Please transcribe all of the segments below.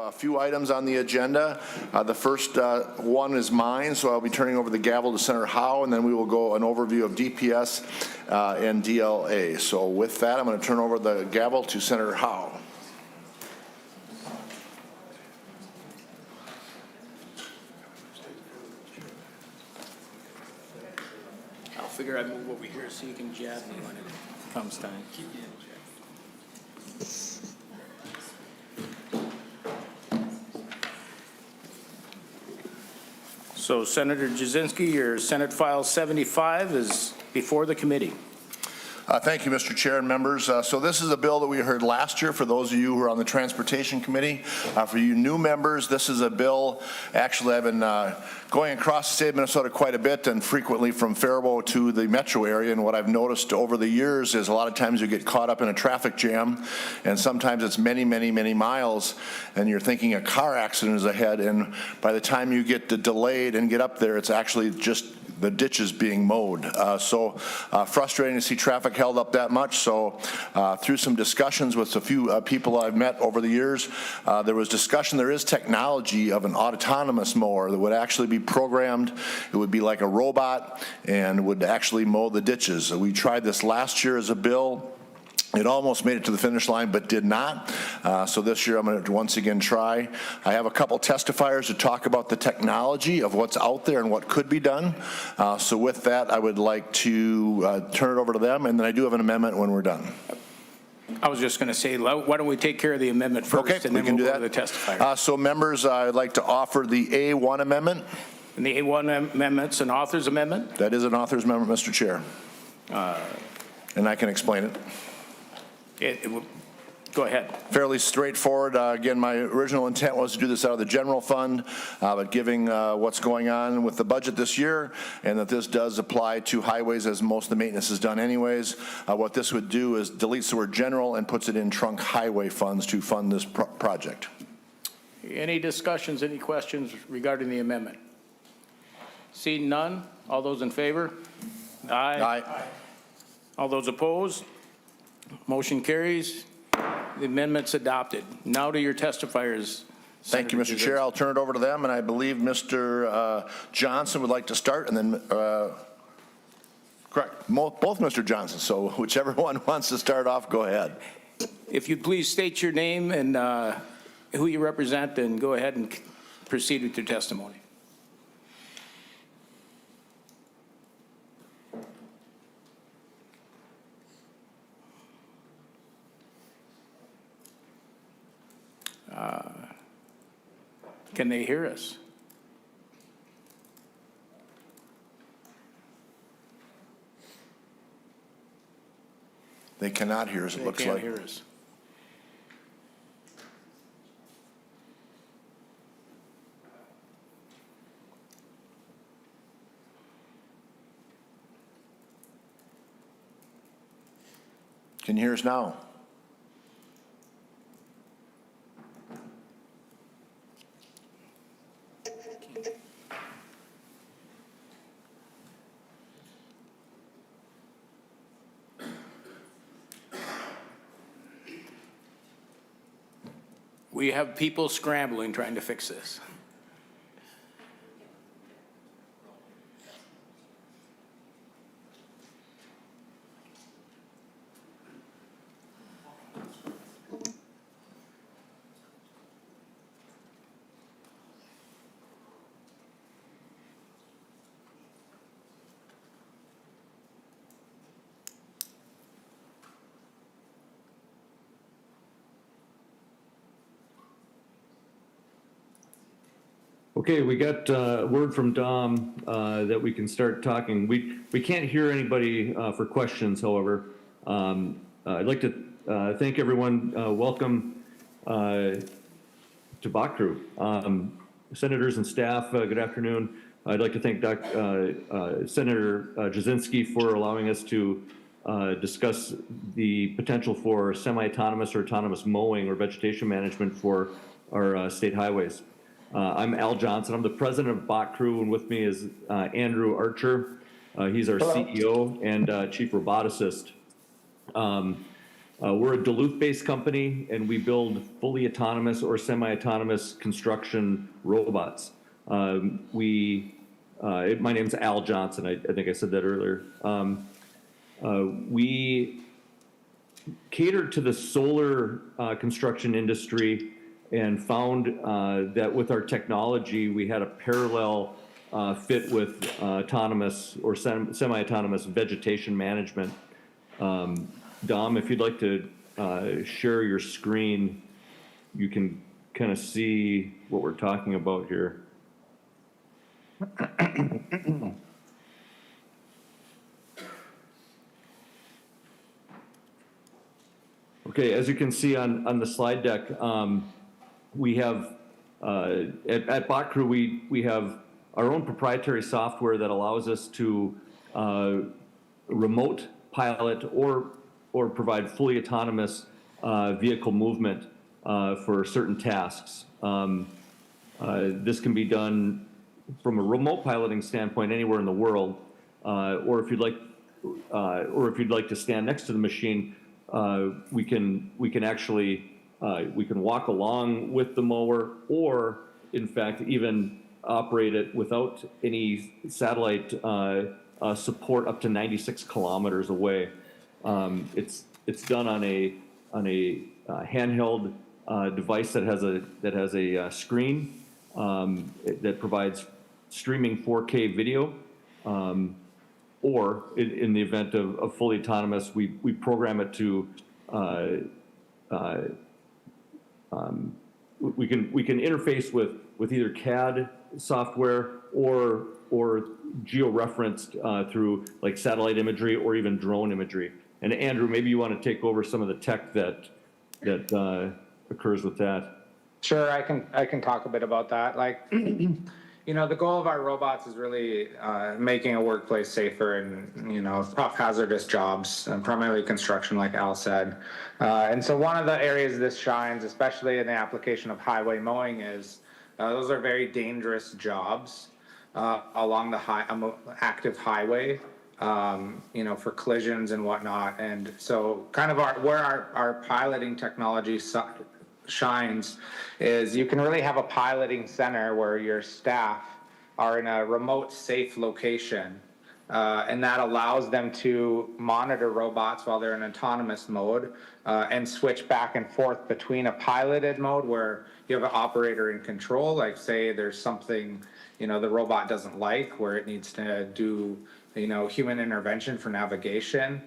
a few items on the agenda. The first one is mine, so I'll be turning over the gavel to Senator Howe, and then we will go an overview of DPS and DLA. So with that, I'm going to turn over the gavel to Senator Howe. I'll figure I'd move over here so you can jab me when it comes time. So Senator Jasinski, your Senate File 75 is before the committee. Thank you, Mr. Chair and members. So this is a bill that we heard last year for those of you who are on the Transportation Committee. For you new members, this is a bill, actually I've been going across the state of Minnesota quite a bit and frequently from Faribault to the metro area, and what I've noticed over the years is a lot of times you get caught up in a traffic jam, and sometimes it's many, many, many miles, and you're thinking a car accident is ahead, and by the time you get delayed and get up there, it's actually just the ditches being mowed. So frustrating to see traffic held up that much. So through some discussions with a few people I've met over the years, there was discussion, there is technology of an autonomous mower that would actually be programmed. It would be like a robot and would actually mow the ditches. We tried this last year as a bill. It almost made it to the finish line, but did not. So this year I'm going to once again try. I have a couple testifiers to talk about the technology of what's out there and what could be done. So with that, I would like to turn it over to them, and then I do have an amendment when we're done. I was just going to say, why don't we take care of the amendment first, Okay, and then we can we'll do go that. to the testifier. So members, I'd like to offer the A1 amendment. And the A1 amendment's an author's amendment? That is an author's amendment, Mr. Chair. And I can explain it. Go ahead. Fairly straightforward. Again, my original intent was to do this out of the general fund, but given what's going on with the budget this year, and that this does apply to highways as most of the maintenance is done anyways, what this would do is deletes the word general and puts it in trunk highway funds to fund this project. Any discussions, any questions regarding the amendment? Seeing none, all those in favor? Aye. Aye. All those opposed? Motion carries. The amendment's adopted. Now to your testifiers. Thank you, Mr. Chair. I'll turn it over to them, and I believe Mr. Johnson would like to start, and then, correct, both Mr. Johnson, so whichever one wants to start off, go ahead. If you'd please state your name and who you represent, then go ahead and proceed with your testimony. Can they hear us? They cannot hear us, it looks like. They can't hear us. Can you hear us now? We have people scrambling trying to fix this. Okay, we got word from Dom that we can start talking. We can't hear anybody for questions, however. I'd like to thank everyone. Welcome to Bach Crew. Senators and staff, good afternoon. I'd like to thank Senator Jasinski for allowing us to discuss the potential for semi-autonomous or autonomous mowing or vegetation management for our state highways. I'm Al Johnson. I'm the president of Bach Crew, and with me is Andrew Archer. He's our CEO and chief roboticist. We're a Duluth-based company, and we build fully autonomous or semi-autonomous construction robots. My name's Al Johnson. I think I said that earlier. We cater to the solar construction industry and found that with our technology, we had a parallel fit with autonomous or semi-autonomous vegetation management. Dom, if you'd like to share your screen, you can kind of see what we're talking about here. Okay, as you can see on the slide deck, we have, at Bot Crew, we have our own proprietary software that allows us to remote pilot or provide fully autonomous vehicle movement for certain tasks. This can be done from a remote piloting standpoint anywhere in the world, or if you'd like to stand next to the machine, we can walk along with the mower, or in fact even operate it without any satellite support up to 96 kilometers away. It's done on a handheld device that has a screen that provides streaming 4K video, or in the event of fully autonomous, we program it to we can interface with either CAD software or geo-referenced through like satellite imagery or even drone imagery. And Andrew, maybe you want to take over some of the tech that occurs with that. Sure, I can talk a bit about that. Like, you know, the goal of our robots is really making a workplace safer and, you know, tough hazardous jobs, primarily construction, like Al said. And so one of the areas this shines, especially in the application of highway mowing, is those are very dangerous jobs along the active highway. You know, for collisions and whatnot. And so kind of where our piloting technology shines is you can really have a piloting center where your staff are in a remote, safe location. And that allows them to monitor robots while they're in autonomous mode and switch back and forth between a piloted mode where you have an operator in control, like say there's something, you know, the robot doesn't like, where it needs to do, you know, human intervention for navigation,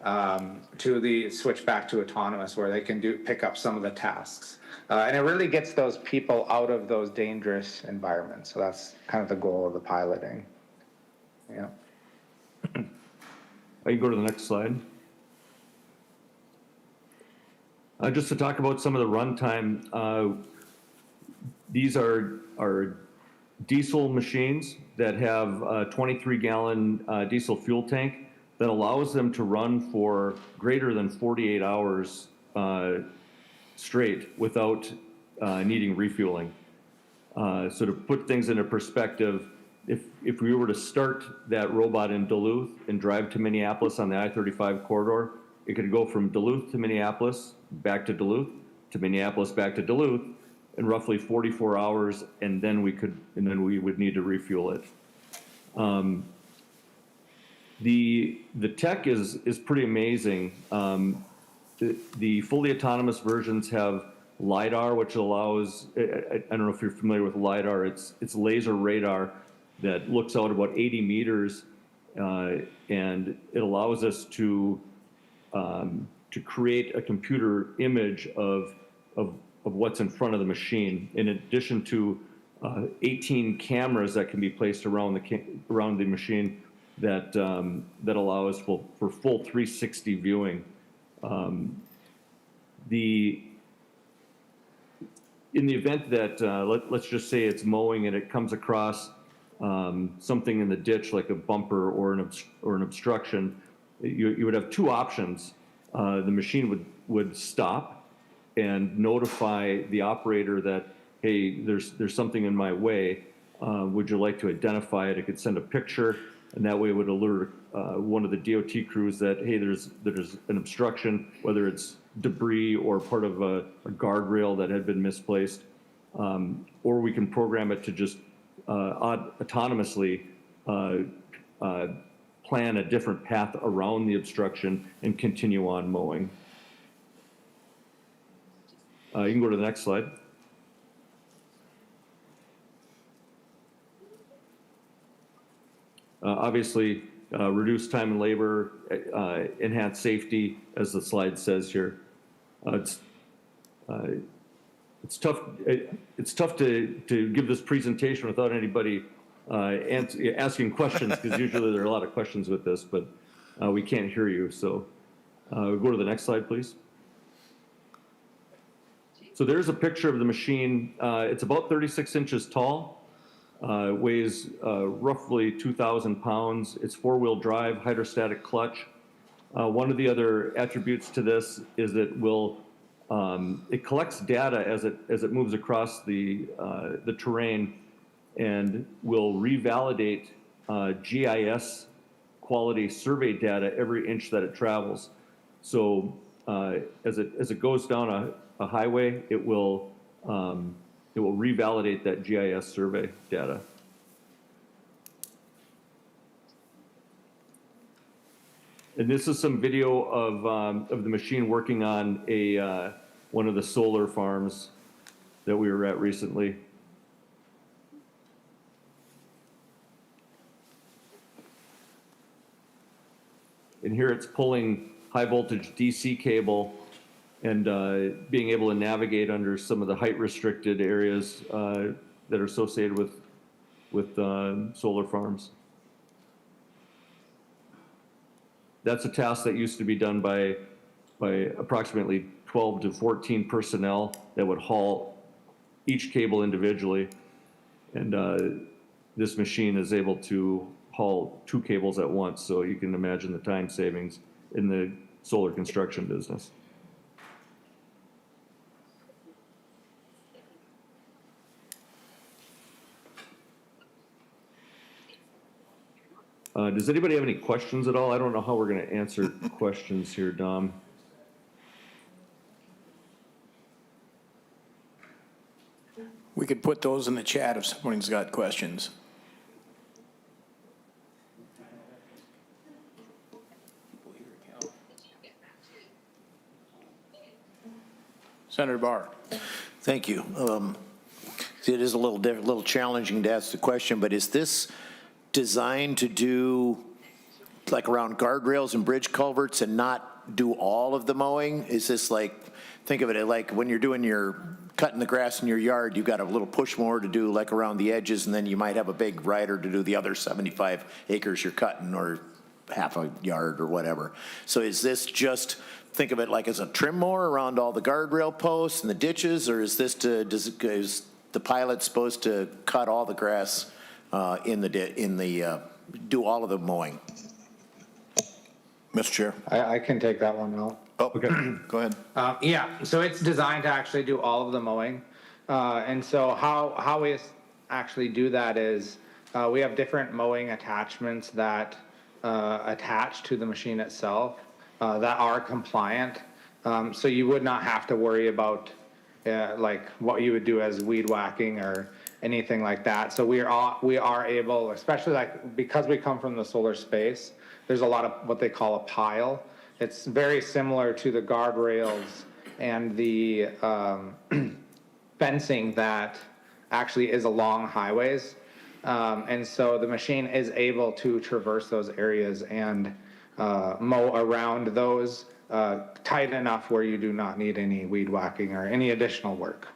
to the switch back to autonomous where they can pick up some of the tasks. And it really gets those people out of those dangerous environments. So that's kind of the goal of the piloting. Yeah. I can go to the next slide. Just to talk about some of the runtime, these are diesel machines that have a 23-gallon diesel fuel tank that allows them to run for greater than 48 hours straight without needing refueling. So to put things into perspective, if we were to start that robot in Duluth and drive to Minneapolis on the I-35 corridor, it could go from Duluth to Minneapolis, back to Duluth, to Minneapolis, back to Duluth, in roughly 44 hours, and then we would need to refuel it. The tech is pretty amazing. The fully autonomous versions have LiDAR, which allows, I don't know if you're familiar with LiDAR, it's laser radar that looks out about 80 meters, and it allows us to create a computer image of what's in front of the machine, in addition to 18 cameras that can be placed around the machine that allows for full 360 viewing. In the event that let's just say it's mowing and it comes across something in the ditch like a bumper or an obstruction, you would have two options. The machine would stop and notify the operator that, hey, there's something in my way. Would you like to identify it? It could send a picture, and that way it would alert one of the DOT crews that, hey, there's an obstruction, whether it's debris or part of a guardrail that had been misplaced, or we can program it to just autonomously plan a different path around the obstruction and continue on mowing. You can go to the next slide. Obviously, reduce time and labor, enhance safety, as the slide says here. It's tough. It's tough to give this presentation without anybody asking questions, because usually there are a lot of questions with this, but we can't hear you. So go to the next slide, please. So there's a picture of the machine. It's about 36 inches tall. Weighs roughly 2,000 pounds. It's four-wheel drive, hydrostatic clutch. One of the other attributes to this is that it collects data as it moves across the terrain, and will revalidate GIS quality survey data every inch that it travels. So as it goes down a highway, it will revalidate that GIS survey data. And this is some video of the machine working on one of the solar farms that we were at recently. And here it's pulling high voltage DC cable and being able to navigate under some of the height restricted areas that are associated with solar farms. That's a task that used to be done by approximately 12 to 14 personnel that would haul each cable individually. And this machine is able to haul 2 cables at once, so you can imagine the time savings in the solar construction business. Does anybody have any questions at all? I don't know how we're going to answer questions here, Dom. We could put those in the chat if someone's got questions. Senator Barr. Thank you. It is a little challenging to ask the question, but is this designed to do like around guardrails and bridge culverts and not do all of the mowing? Is this like, think of it like when you're doing cutting the grass in your yard, you've got a little push mower to do like around the edges, and then you might have a big rider to do the other 75 acres you're cutting, or half a yard or whatever. So is this just, think of it like as a trim mower around all the guardrail posts and the ditches, or is this is the pilot supposed to cut all the grass do all of the mowing? Mr. Chair. I can take that one out. Oh, okay. Go ahead. Yeah, so it's designed to actually do all of the mowing. And so how we actually do that is we have different mowing attachments that attach to the machine itself that are compliant. So you would not have to worry about like what you would do as weed whacking or anything like that. So we are able, especially like because we come from the solar space, there's a lot of what they call a pile. It's very similar to the guardrails and the fencing that actually is along highways. And so the machine is able to traverse those areas and mow around those tight enough where you do not need any weed whacking or any additional work.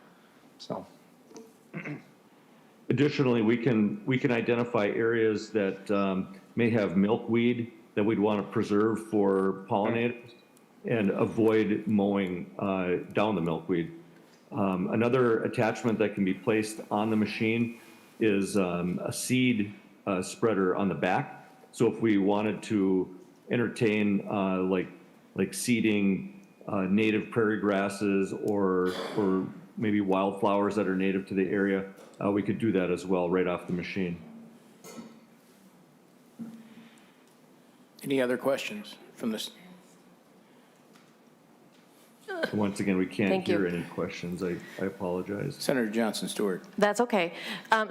So. Additionally, we can identify areas that may have milkweed that we'd want to preserve for pollinators and avoid mowing down the milkweed. Another attachment that can be placed on the machine is a seed spreader on the back. So if we wanted to entertain like seeding native prairie grasses or maybe wildflowers that are native to the area, we could do that as well right off the machine. Any other questions from this? Once again, we can't Thank you. hear any questions. I apologize. Senator Johnson Stewart. That's okay.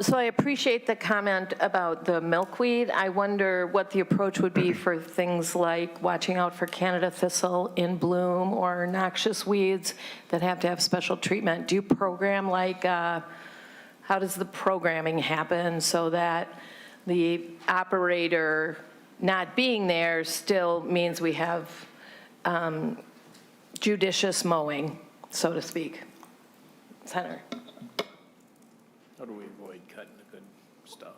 So I appreciate the comment about the milkweed. I wonder what the approach would be for things like watching out for Canada thistle in bloom or noxious weeds that have to have special treatment. Do you program like, how does the programming happen so that the operator not being there still means we have judicious mowing, so to speak? Senator. How do we avoid cutting the good stuff?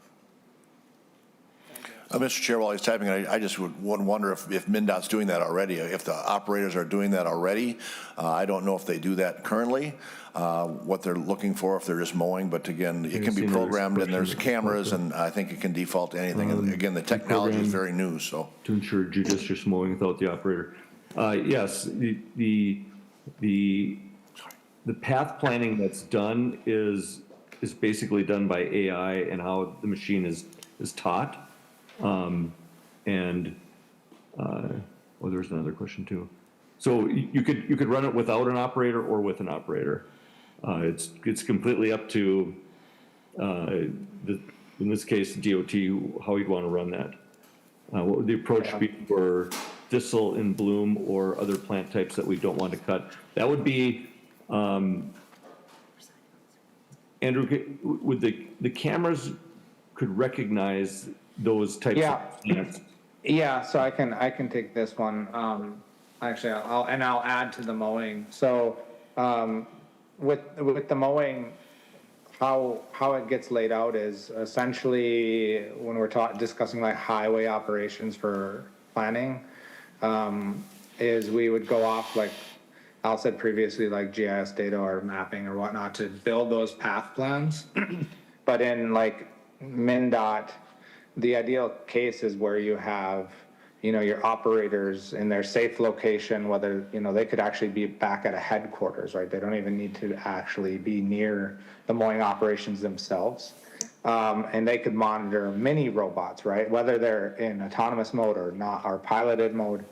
Mr. Chair, while he's typing, I just would wonder if MnDOT's doing that already, if the operators are doing that already. I don't know if they do that currently, what they're looking for, if they're just mowing, but again, it can be programmed and there's cameras and I think it can default to anything. And again, the technology is very new, so. To ensure judicious mowing without the operator. Yes, the path planning that's done is basically done by AI and how the machine is taught. There's another question too. So you could run it without an operator or with an operator. It's completely up to in this case DOT how you'd want to run that. What would the approach be for thistle in bloom or other plant types that we don't want to cut? That would be, Andrew, would the cameras could recognize those types of plants? Yeah, so I can take this one. Actually, I'll add to the mowing. So with the mowing, how it gets laid out is essentially when we're discussing like highway operations for planning, is we would go off, like Al said previously, like GIS data or mapping or whatnot to build those path plans. But in like MnDOT, the ideal case is where you have, your operators in their safe location, whether, they could actually be back at a headquarters, right? They don't even need to actually be near the mowing operations themselves. And they could monitor mini robots, right? Whether they're in autonomous mode or not, or piloted mode,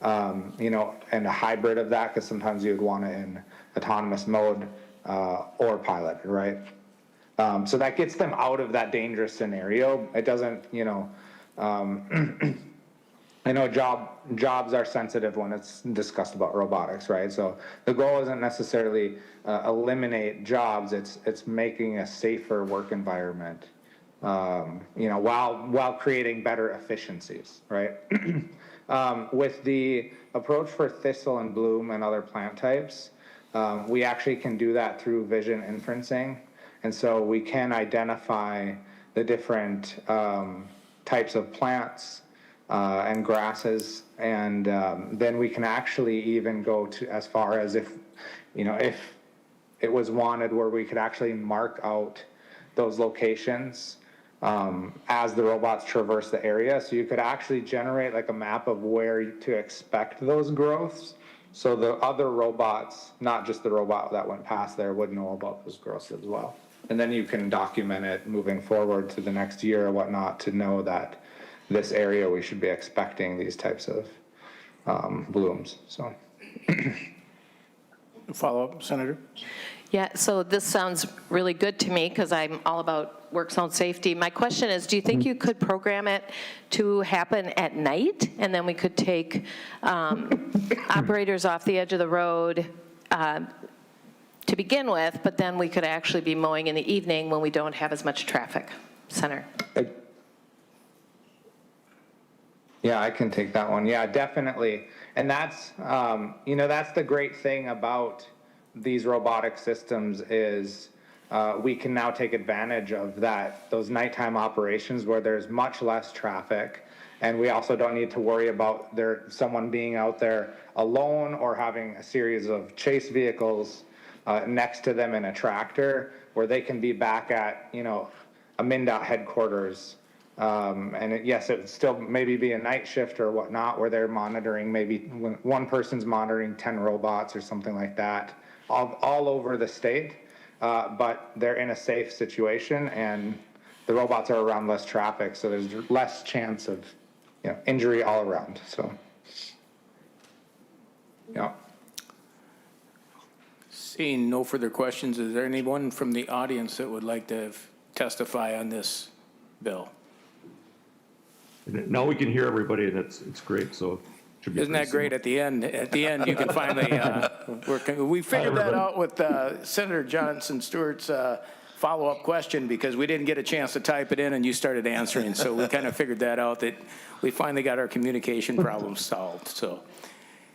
and a hybrid of that, because sometimes you would want it in autonomous mode or pilot, right? So that gets them out of that dangerous scenario. It doesn't, I know jobs are sensitive when it's discussed about robotics, right? So the goal isn't necessarily eliminate jobs. It's making a safer work environment, while creating better efficiencies, right? With the approach for thistle and bloom and other plant types, we actually can do that through vision inferencing. And so we can identify the different types of plants and grasses, and then we can actually even go to as far as if it was wanted, where we could actually mark out those locations as the robots traverse the area. So you could actually generate like a map of where to expect those growths. So the other robots, not just the robot that went past there, would know about those growths as well. And then you can document it moving forward to the next year or whatnot to know that this area we should be expecting these types of blooms. So, Follow up, Senator? Yeah, so this sounds really good to me because I'm all about work zone safety. My question is, do you think you could program it to happen at night? And then we could take operators off the edge of the road to begin with, but then we could actually be mowing in the evening when we don't have as much traffic. Senator? Yeah, I can take that one. Yeah, definitely. And that's, that's the great thing about these robotic systems is we can now take advantage of those nighttime operations where there's much less traffic. And we also don't need to worry about someone being out there alone or having a series of chase vehicles next to them in a tractor, where they can be back at, a MnDOT headquarters. Yes, it would still maybe be a night shift or whatnot, where they're monitoring, maybe one person's monitoring 10 robots or something like that, all over the state, but they're in a safe situation and the robots are around less traffic, so there's less chance of injury all around. So, yeah. Seeing no further questions, is there anyone from the audience that would like to testify on this bill? Now we can hear everybody, and it's great, so. Should be Isn't that great? At the end, you can finally work. We figured that out with Senator Johnson Stewart's follow-up question, because we didn't get a chance to type it in and you started answering. So we kind of figured that out, that we finally got our communication problems solved. So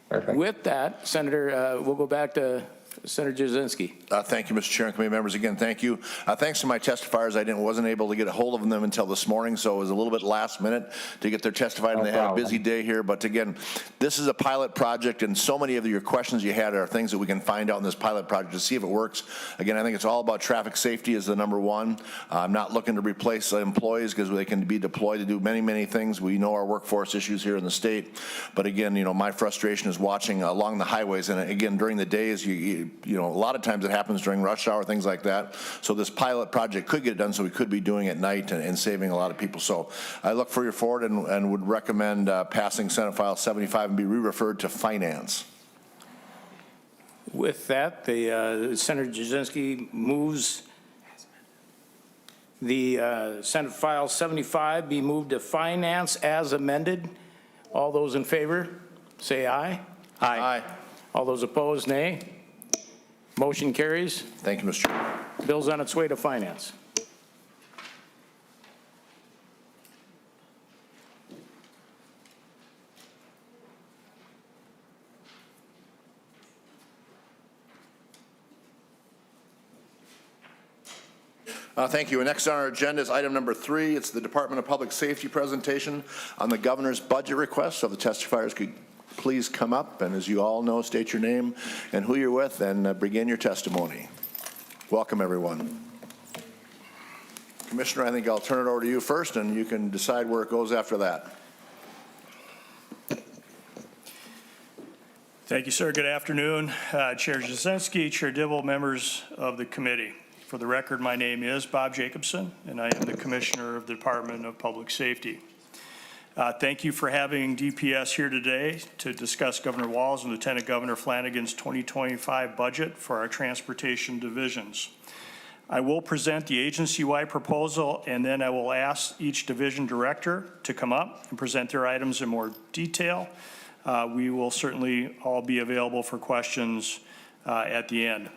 Perfect. With that, Senator, we'll go back to Senator Jasinski. Thank you, Mr. Chair and committee members. Again, thank you. Thanks to my testifiers. I wasn't able to get a hold of them until this morning, so it was a little bit last minute to get their testified, and they had a busy day here. But again, this is a pilot project, and so many of your questions you had are things that we can find out in this pilot project to see if it works. Again, I think it's all about traffic safety is the number one. I'm not looking to replace employees, because they can be deployed to do many, many things. We know our workforce issues here in the state. But again, my frustration is watching along the highways, and again, during the days, a lot of times it happens during rush hour, things like that. So this pilot project could get it done, so we could be doing it at night and saving a lot of people. So I look for your forward and would recommend passing Senate File 75 and be re-referred to Finance. With that, the Senator Jasinski moves the Senate File 75 be moved to Finance as amended. All those in favor, say aye. Aye. All those opposed, nay. Motion carries. Thank you, Mr. Chair. Bill's on its way to Finance. Thank you. And next on our agenda is item number 3. It's the Department of Public Safety presentation on the governor's budget request. So the testifiers could please come up, and as you all know, state your name and who you're with, and begin your testimony. Welcome, everyone. Commissioner, I think I'll turn it over to you first, and you can decide where it goes after that. Thank you, sir. Good afternoon. Chair Jasinski, Chair Dibble, members of the committee. For the record, my name is Bob Jacobson, and I am the Commissioner of the Department of Public Safety. Thank you for having DPS here today to discuss Governor Walz and Lieutenant Governor Flanagan's 2025 budget for our transportation divisions. I will present the agency-wide proposal, and then I will ask each division director to come up and present their items in more detail. We will certainly all be available for questions at the end.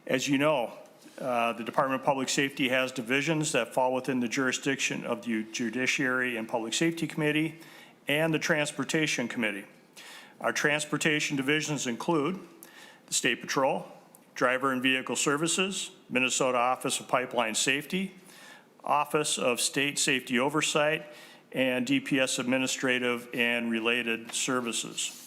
As you know, the Department of Public Safety has divisions that fall within the jurisdiction of the Judiciary and Public Safety Committee and the Transportation Committee. Our transportation divisions include the State Patrol, Driver and Vehicle Services, Minnesota Office of Pipeline Safety, Office of State Safety Oversight, and DPS Administrative and Related Services.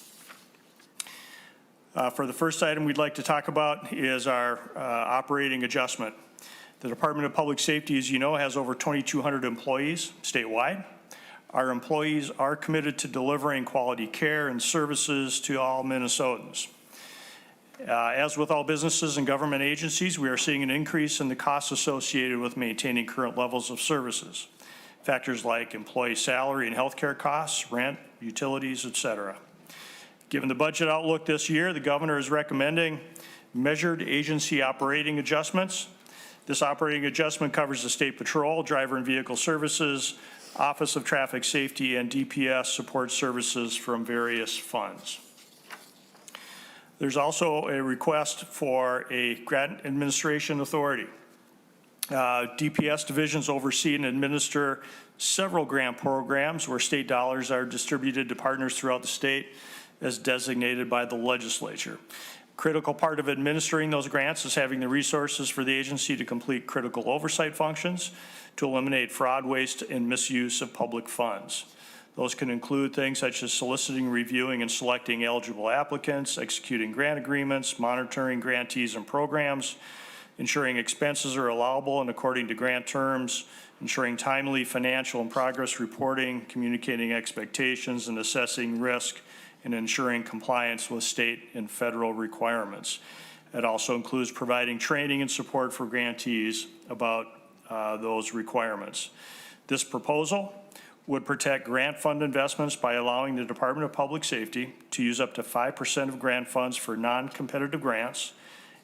For the first item we'd like to talk about is our operating adjustment. The Department of Public Safety, as you know, has over 2,200 employees statewide. Our employees are committed to delivering quality care and services to all Minnesotans. As with all businesses and government agencies, we are seeing an increase in the costs associated with maintaining current levels of services. Factors like employee salary and healthcare costs, rent, utilities, et cetera. Given the budget outlook this year, the governor is recommending measured agency operating adjustments. This operating adjustment covers the State Patrol, Driver and Vehicle Services, Office of Traffic Safety, and DPS support services from various funds. There's also a request for a grant administration authority. DPS divisions oversee and administer several grant programs where state dollars are distributed to partners throughout the state as designated by the legislature. Critical part of administering those grants is having the resources for the agency to complete critical oversight functions to eliminate fraud, waste, and misuse of public funds. Those can include things such as soliciting, reviewing, and selecting eligible applicants, executing grant agreements, monitoring grantees and programs, ensuring expenses are allowable and according to grant terms, ensuring timely financial and progress reporting, communicating expectations, and assessing risk, and ensuring compliance with state and federal requirements. It also includes providing training and support for grantees about those requirements. This proposal would protect grant fund investments by allowing the Department of Public Safety to use up to 5% of grant funds for non-competitive grants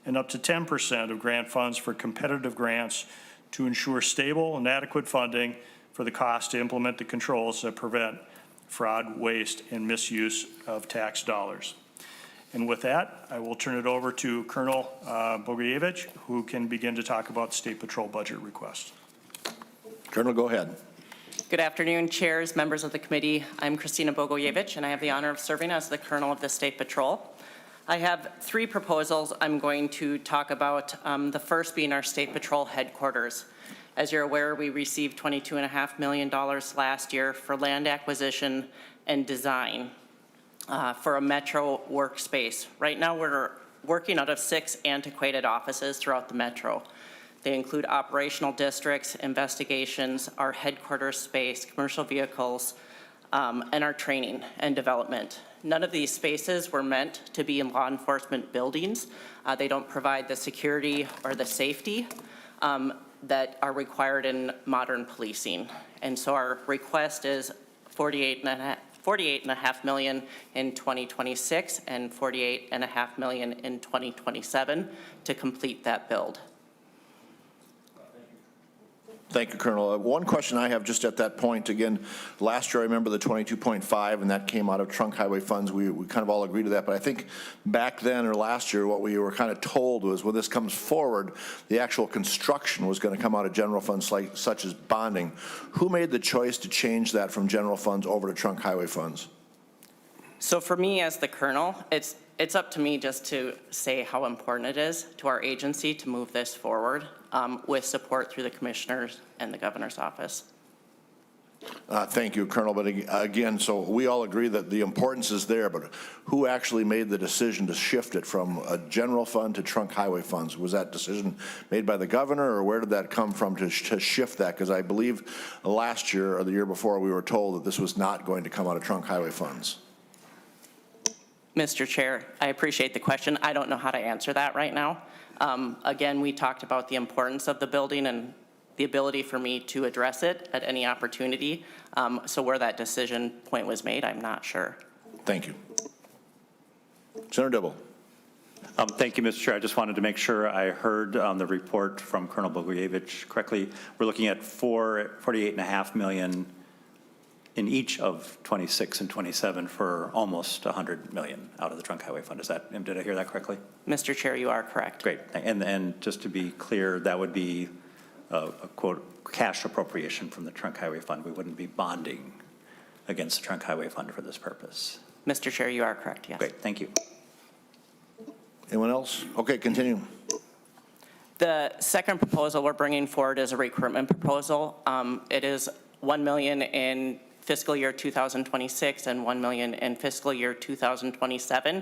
and up to 10% of grant funds for competitive grants to ensure stable and adequate funding for the cost to implement the controls that prevent fraud, waste, and misuse of tax dollars. And with that, I will turn it over to Colonel Bogoyevich, who can begin to talk about the State Patrol budget request. Colonel, go ahead. Good afternoon, chairs, members of the committee. I'm Christina Bogoyevich, and I have the honor of serving as the Colonel of the State Patrol. I have 3 proposals I'm going to talk about, the first being our State Patrol headquarters. As you're aware, we received $22.5 million last year for land acquisition and design for a metro workspace. Right now, we're working out of 6 antiquated offices throughout the metro. They include operational districts, investigations, our headquarters space, commercial vehicles, and our training and development. None of these spaces were meant to be in law enforcement buildings. They don't provide the security or the safety that are required in modern policing. And so our request is $48.5 million in 2026 and $48.5 million in 2027 to complete that build. Thank you, Colonel. One question I have just at that point, again, last year I remember the 22.5 and that came out of trunk highway funds. We kind of all agreed to that, but I think back then or last year what we were kind of told was when this comes forward, the actual construction was going to come out of general funds like, such as bonding. Who made the choice to change that from general funds over to trunk highway funds? So for me as the Colonel, it's up to me just to say how important it is to our agency to move this forward with support through the commissioners and the governor's office. Thank you, Colonel. But again, so we all agree that the importance is there, but who actually made the decision to shift it from a general fund to trunk highway funds? Was that decision made by the governor, or where did that come from to shift that? Because I believe last year or the year before we were told that this was not going to come out of trunk highway funds. Mr. Chair, I appreciate the question. I don't know how to answer that right now. Again, we talked about the importance of the building and the ability for me to address it at any opportunity. So where that decision point was made, I'm not sure. Thank you. Senator Dibble. Thank you, Mr. Chair. I just wanted to make sure I heard the report from Colonel Bogoyevich correctly. We're looking at $48.5 million in each of 26 and 27 for almost $100 million out of the trunk highway fund. Is that, did I hear that correctly? Mr. Chair, you are correct. Great. And just to be clear, that would be a quote cash appropriation from the trunk highway fund. We wouldn't be bonding against the trunk highway fund for this purpose. Mr. Chair, you are correct, yes. Great, thank you. Anyone else? Okay, continue. The second proposal we're bringing forward is a recruitment proposal. It is $1 million in fiscal year 2026 and $1 million in fiscal year 2027,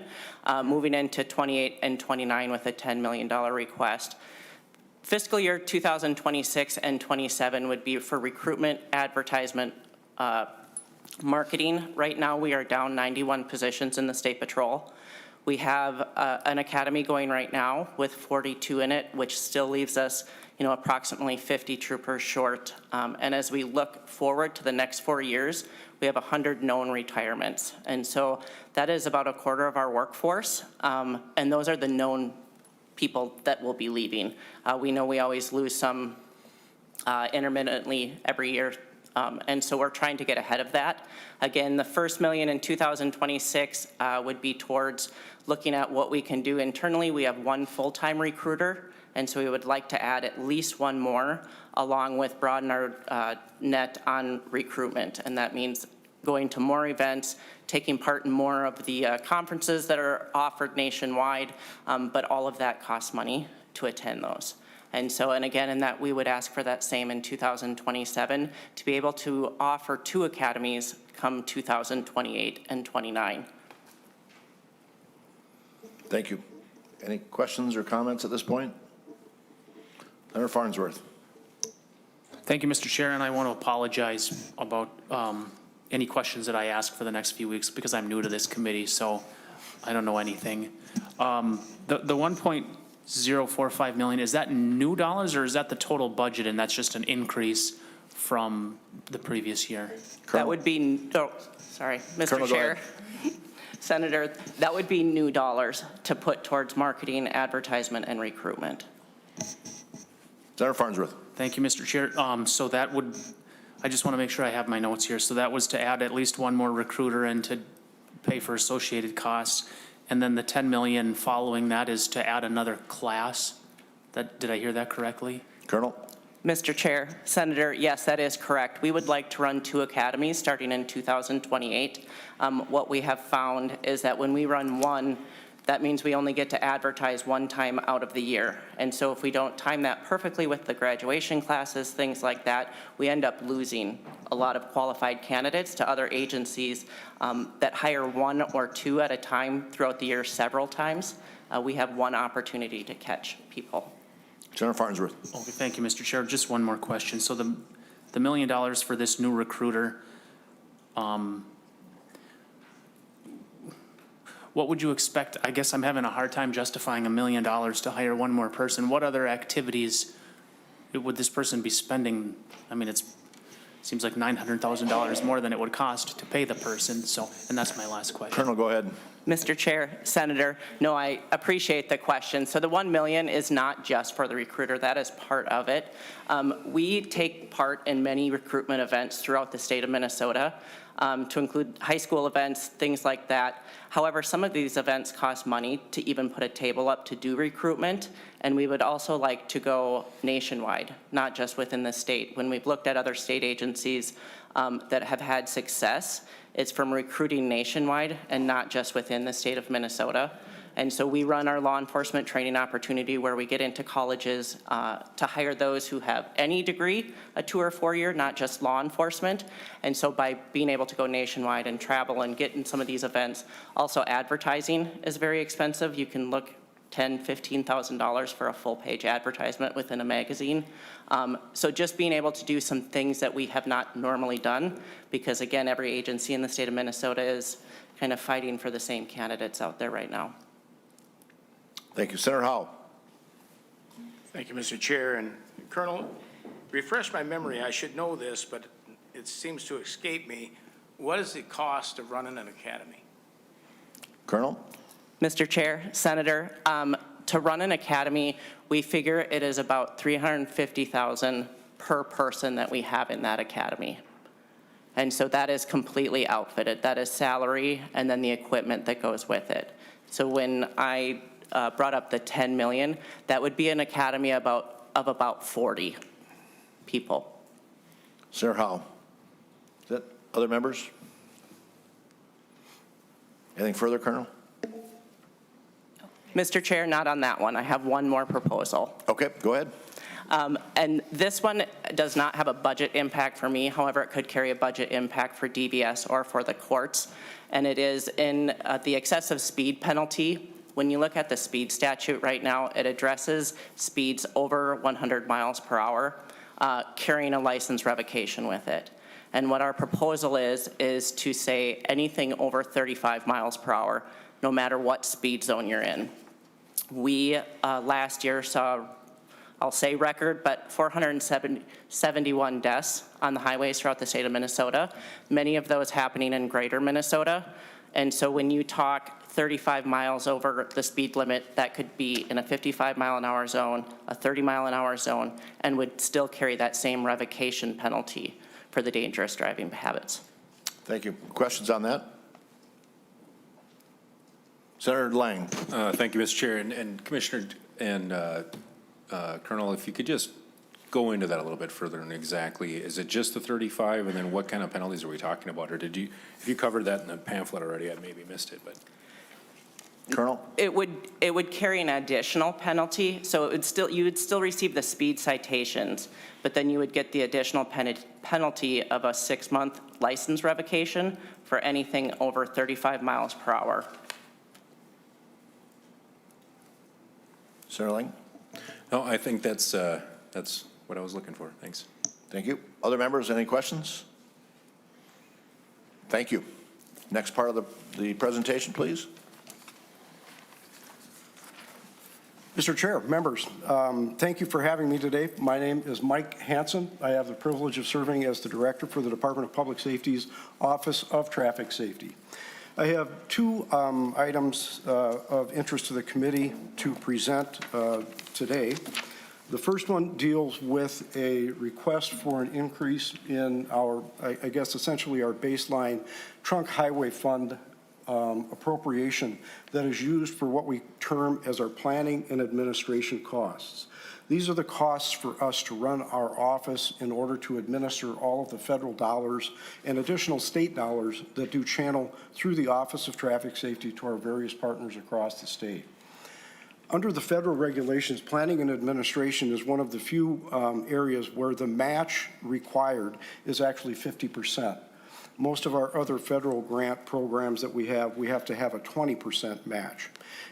moving into 28 and 29 with a $10 million request. Fiscal year 2026 and 27 would be for recruitment, advertisement, marketing. Right now we are down 91 positions in the State Patrol. We have an academy going right now with 42 in it, which still leaves us approximately 50 troopers short. And as we look forward to the next 4 years, we have 100 known retirements. And so that is about a quarter of our workforce. And those are the known people that will be leaving. We know we always lose some intermittently every year. And so we're trying to get ahead of that. Again, the first $1 million in 2026 would be towards looking at what we can do internally. We have 1 full-time recruiter. And so we would like to add at least 1 more, along with broaden our net on recruitment. And that means going to more events, taking part in more of the conferences that are offered nationwide, but all of that costs money to attend those. And so, and again, in that we would ask for that same in 2027 to be able to offer 2 academies come 2028 and 29. Thank you. Any questions or comments at this point? Senator Farnsworth. Thank you, Mr. Chair, and I want to apologize about any questions that I ask for the next few weeks because I'm new to this committee, so I don't know anything. The 1.045 million, is that new dollars or is that the total budget and that's just an increase from the previous year. That would be, oh, sorry, Mr. Colonel, go Chair. Senator, that would be new dollars to put towards marketing, advertisement, and recruitment. Senator Farnsworth. Thank you, Mr. Chair. So that would, I just want to make sure I have my notes here. So that was to add at least one more recruiter and to pay for associated costs. And then the 10 million following that is to add another class. Did I hear that correctly? Colonel. Mr. Chair, Senator, yes, that is correct. We would like to run 2 academies starting in 2028. What we have found is that when we run one, that means we only get to advertise one time out of the year. And so if we don't time that perfectly with the graduation classes, things like that, we end up losing a lot of qualified candidates to other agencies that hire 1 or 2 at a time throughout the year several times. We have one opportunity to catch people. Senator Farnsworth. Okay, thank you, Mr. Chair. Just one more question. So the $1 million for this new recruiter, what would you expect? I guess I'm having a hard time justifying $1 million to hire one more person. What other activities would this person be spending? I mean, it seems like $900,000 more than it would cost to pay the person. So, and that's my last question. Colonel, go ahead. Mr. Chair, Senator, no, I appreciate the question. So the 1 million is not just for the recruiter, that is part of it. We take part in many recruitment events throughout the state of Minnesota, to include high school events, things like that. However, some of these events cost money to even put a table up to do recruitment, and we would also like to go nationwide, not just within the state. When we've looked at other state agencies that have had success, it's from recruiting nationwide and not just within the state of Minnesota. And so we run our law enforcement training opportunity where we get into colleges to hire those who have any degree, a 2 or 4 year, not just law enforcement. And so by being able to go nationwide and travel and get in some of these events, also advertising is very expensive. You can look $10,000, $15,000 for a full page advertisement within a magazine. So just being able to do some things that we have not normally done, because again, every agency in the state of Minnesota is kind of fighting for the same candidates out there right now. Thank you. Senator Howe. Thank you, Mr. Chair. And Colonel, refresh my memory. I should know this, but it seems to escape me. What is the cost of running an academy? Colonel. Mr. Chair, Senator, to run an academy, we figure it is about $350,000 per person that we have in that academy. And so that is completely outfitted. That is salary and then the equipment that goes with it. So when I brought up the 10 million, that would be an academy of about 40 people. Senator Howe. Is that other members? Anything further, Colonel? Mr. Chair, not on that one. I have one more proposal. Okay, go ahead. And this one does not have a budget impact for me. However, it could carry a budget impact for DBS or for the courts. And it is in the excessive speed penalty. When you look at the speed statute right now, it addresses speeds over 100 miles per hour, carrying a license revocation with it. And what our proposal is to say anything over 35 miles per hour, no matter what speed zone you're in. We last year saw, I'll say record, but 471 deaths on the highways throughout the state of Minnesota, many of those happening in greater Minnesota. And so when you talk 35 miles over the speed limit, that could be in a 55 mile an hour zone, a 30 mile an hour zone, and would still carry that same revocation penalty for the dangerous driving habits. Thank you. Questions on that? Senator Lang. Thank you, Mr. Chair. And Commissioner and Colonel, if you could just go into that a little bit further and exactly, is it just the 35 and then what kind of penalties are we talking about? Or if you covered that in the pamphlet already, I maybe missed it, but. Colonel? It would carry an additional penalty, so you would still receive the speed citations, but then you would get the additional penalty of a 6-month license revocation for anything over 35 miles per hour. Senator Lang? No, I think that's what I was looking for. Thanks. Thank you. Other members, any questions? Thank you. Next part of the presentation, please. Mr. Chair, members, thank you for having me today. My name is Mike Hansen. I have the privilege of serving as the Director for the Department of Public Safety's Office of Traffic Safety. I have two items of interest to the committee to present today. The first one deals with a request for an increase in our, I guess essentially our baseline trunk highway fund appropriation that is used for what we term as our planning and administration costs. These are the costs for us to run our office in order to administer all of the federal dollars and additional state dollars that do channel through the Office of Traffic Safety to our various partners across the state. Under the federal regulations, planning and administration is one of the few areas where the match required is actually 50%. Most of our other federal grant programs that we have to have a 20% match.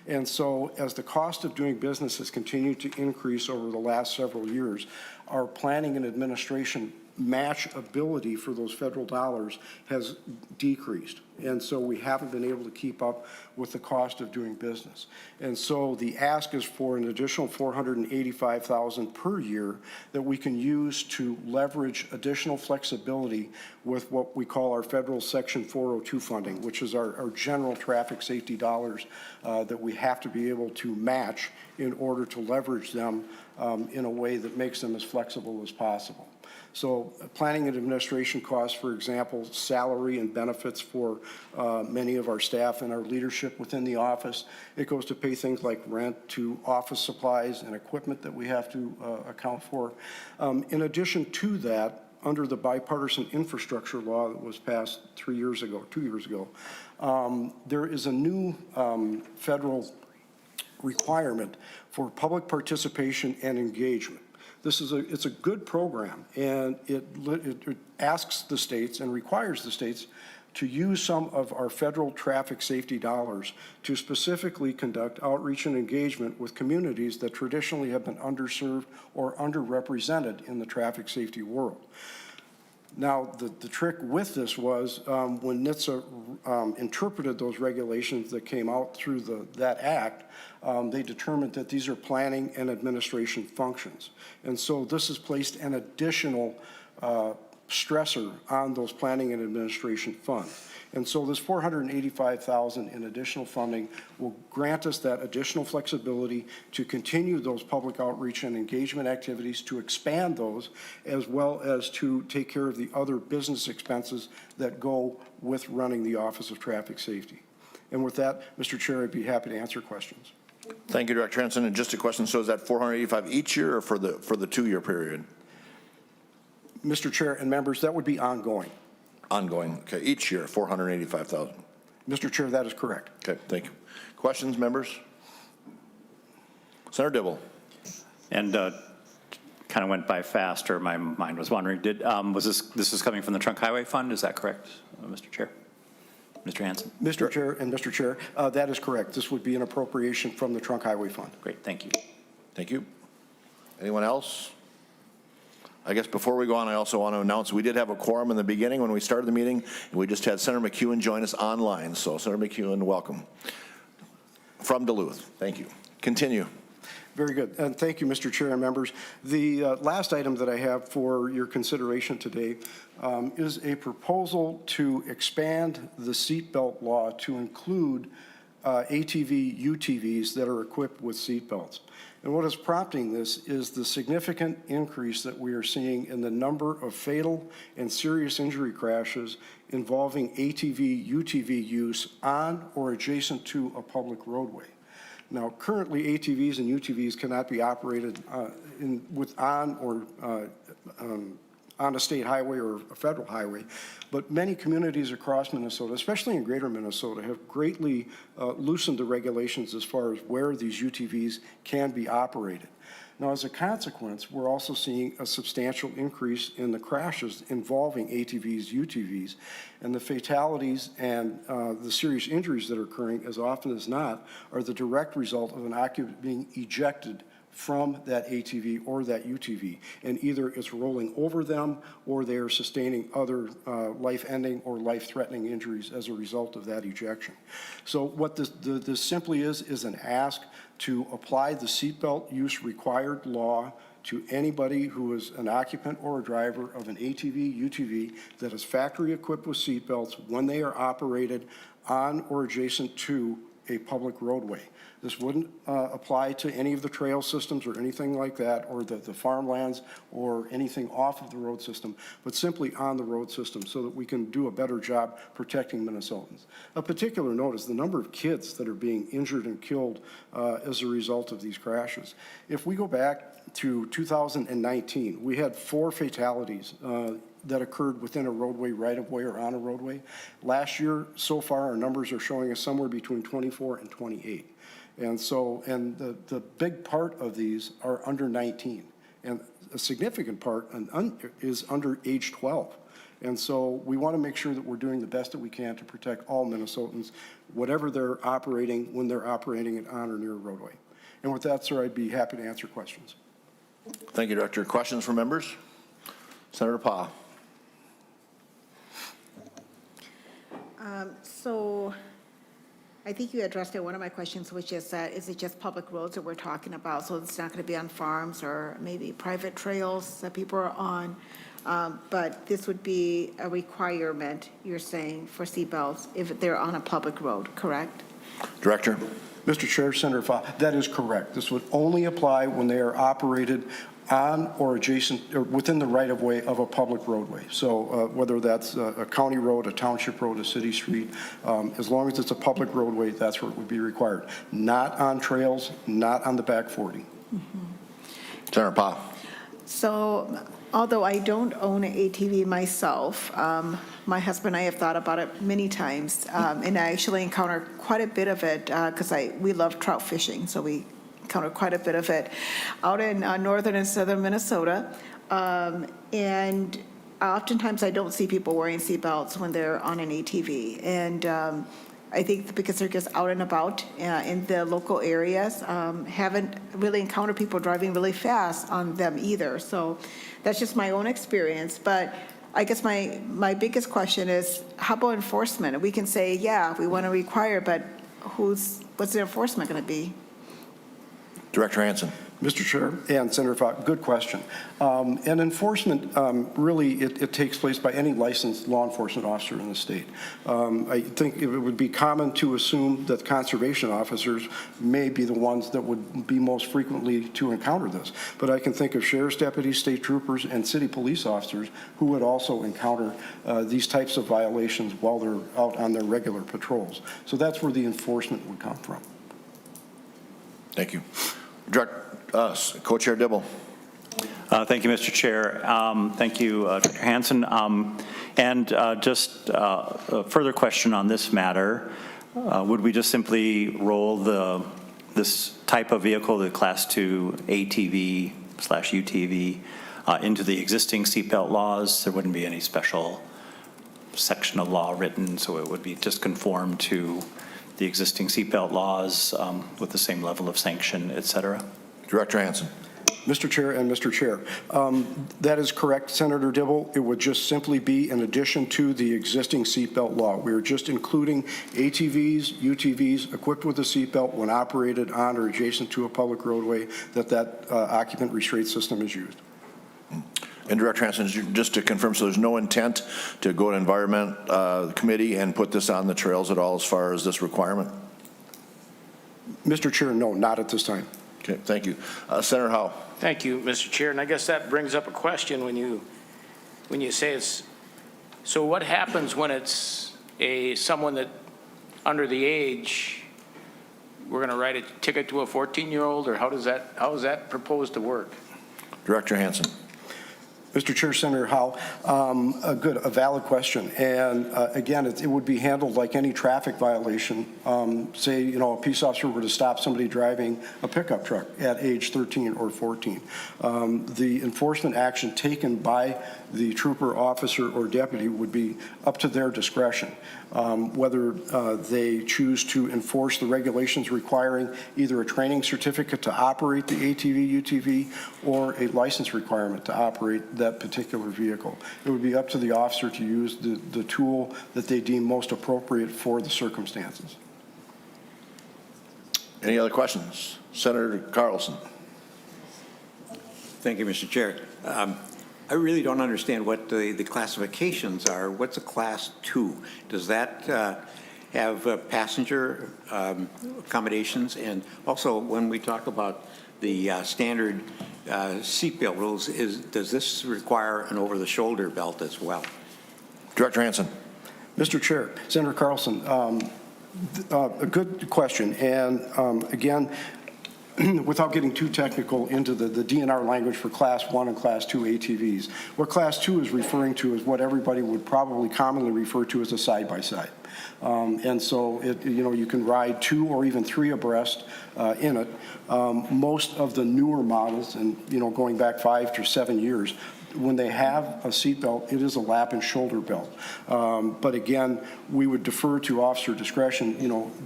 And so as the cost of doing business has continued to increase over the last several years, our planning and administration match ability for those federal dollars has decreased. And so we haven't been able to keep up with the cost of doing business. And so the ask is for an additional $485,000 per year that we can use to leverage additional flexibility with what we call our federal Section 402 funding, which is our general traffic safety dollars that we have to be able to match in order to leverage them in a way that makes them as flexible as possible. So planning and administration costs, for example, salary and benefits for many of our staff and our leadership within the office. It goes to pay things like rent, to office supplies and equipment that we have to account for. In addition to that, under the bipartisan infrastructure law that was passed 2 years ago, there is a new federal requirement for public participation and engagement. It's a good program, and it asks the states and requires the states to use some of our federal traffic safety dollars to specifically conduct outreach and engagement with communities that traditionally have been underserved or underrepresented in the traffic safety world. Now, the trick with this was when NHTSA interpreted those regulations that came out through that act, they determined that these are planning and administration functions. And so this has placed an additional stressor on those planning and administration funds. And so this $485,000 in additional funding will grant us that additional flexibility to continue those public outreach and engagement activities, to expand those, as well as to take care of the other business expenses that go with running the Office of Traffic Safety. And with that, Mr. Chair, I'd be happy to answer questions. Thank you, Director Hansen. And just a question, so is that 485 each year or for the 2-year period? Mr. Chair and members, that would be ongoing. Ongoing, okay, each year, 485,000. Mr. Chair, that is correct. Okay, thank you. Questions, members? Senator Dibble. And kind of went by fast, or my mind was wandering. Was this is coming from the Trunk Highway Fund? Is that correct, Mr. Chair? Mr. Hansen? Mr. Chair and Mr. Chair, that is correct. This would be an appropriation from the Trunk Highway Fund. Great, thank you. Thank you. Anyone else? I guess before we go on, I also want to announce we did have a quorum in the beginning when we started the meeting, and we just had Senator McEwen join us online. So Senator McEwen, welcome. From Duluth, thank you. Continue. Very good, and thank you, Mr. Chair and members. The last item that I have for your consideration today is a proposal to expand the seatbelt law to include ATV UTVs that are equipped with seatbelts. And what is prompting this is the significant increase that we are seeing in the number of fatal and serious injury crashes involving ATV, UTV use on or adjacent to a public roadway. Now, currently, ATVs and UTVs cannot be operated on a state highway or a federal highway, but many communities across Minnesota, especially in greater Minnesota, have greatly loosened the regulations as far as where these UTVs can be operated. Now, as a consequence, we're also seeing a substantial increase in the crashes involving ATVs, UTVs, and the fatalities and the serious injuries that are occurring, as often as not, are the direct result of an occupant being ejected from that ATV or that UTV, and either it's rolling over them or they are sustaining other life-ending or life-threatening injuries as a result of that ejection. So what this simply is an ask to apply the seatbelt use required law to anybody who is an occupant or a driver of an ATV, UTV that is factory equipped with seatbelts when they are operated on or adjacent to a public roadway. This wouldn't apply to any of the trail systems or anything like that, or the farmlands or anything off of the road system, but simply on the road system so that we can do a better job protecting Minnesotans. A particular note is the number of kids that are being injured and killed as a result of these crashes. If we go back to 2019, we had 4 fatalities that occurred within a roadway, right-of-way, or on a roadway. Last year, so far, our numbers are showing us somewhere between 24 and 28. And so, and the big part of these are under 19, and a significant part is under age 12. And so we want to make sure that we're doing the best that we can to protect all Minnesotans, whatever they're operating, when they're operating it on or near a roadway. And with that, sir, I'd be happy to answer questions. Thank you, Director. Questions from members? Senator Pa. So I think you addressed one of my questions, which is that is it just public roads that we're talking about? So it's not going to be on farms or maybe private trails that people are on. But this would be a requirement, you're saying, for seatbelts if they're on a public road, correct? Director. Mr. Chair, Senator Fa, that is correct. This would only apply when they are operated on or adjacent or within the right-of-way of a public roadway. So whether that's a county road, a township road, a city street, as long as it's a public roadway, that's where it would be required. Not on trails, not on the back 40. Mm-hmm. Senator Pa. So although I don't own an ATV myself, my husband and I have thought about it many times, and I actually encounter quite a bit of it because we love trout fishing, so we encounter quite a bit of it out in northern and southern Minnesota. And oftentimes I don't see people wearing seatbelts when they're on an ATV. And I think because they're just out and about in the local areas, haven't really encountered people driving really fast on them either. So that's just my own experience. But I guess my biggest question is, how about enforcement? We can say, yeah, we want to require, but what's the enforcement going to be? Director Hansen. Mr. Chair and Senator Fox, good question. And enforcement, really, it takes place by any licensed law enforcement officer in the state. I think it would be common to assume that conservation officers may be the ones that would be most frequently to encounter this. But I can think of sheriff's deputies, state troopers, and city police officers who would also encounter these types of violations while they're out on their regular patrols. So that's where the enforcement would come from. Thank you. Co-Chair Dibble. Thank you, Mr. Chair. Thank you, Dr. Hansen. And just a further question on this matter. Would we just simply roll this type of vehicle, the Class 2 ATV/UTV, into the existing seatbelt laws? There wouldn't be any special section of law written, so it would be just conform to the existing seatbelt laws with the same level of sanction, et cetera? Director Hansen. Mr. Chair and Mr. Chair, that is correct, Senator Dibble. It would just simply be in addition to the existing seatbelt law. We are just including ATVs, UTVs equipped with a seatbelt when operated on or adjacent to a public roadway that occupant restraint system is used. And Director Hansen, just to confirm, so there's no intent to go to Environment Committee and put this on the trails at all as far as this requirement? Mr. Chair, no, not at this time. Okay, thank you. Senator Howe. Thank you, Mr. Chair. And I guess that brings up a question when you say it's, so what happens when it's someone that under the age, we're going to write a ticket to a 14-year-old, or how is that proposed to work? Director Hansen. Mr. Chair, Senator Howe, a valid question. And again, it would be handled like any traffic violation. Say, you know, a peace officer were to stop somebody driving a pickup truck at age 13 or 14. The enforcement action taken by the trooper, officer, or deputy would be up to their discretion. Whether they choose to enforce the regulations requiring either a training certificate to operate the ATV, UTV, or a license requirement to operate that particular vehicle. It would be up to the officer to use the tool that they deem most appropriate for the circumstances. Any other questions? Senator Carlson. Thank you, Mr. Chair. I really don't understand what the classifications are. What's a Class 2? Does that have passenger accommodations? And also, when we talk about the standard seatbelt rules, does this require an over-the-shoulder belt as well? Director Hansen. Mr. Chair, Senator Carlson, a good question. And again, without getting too technical into the DNR language for Class 1 and Class 2 ATVs, what Class 2 is referring to is what everybody would probably commonly refer to as a side-by-side. And so, you can ride 2 or even 3 abreast in it. Most of the newer models, and, going back 5 to 7 years, when they have a seatbelt, it is a lap and shoulder belt. But again, we would defer to officer discretion.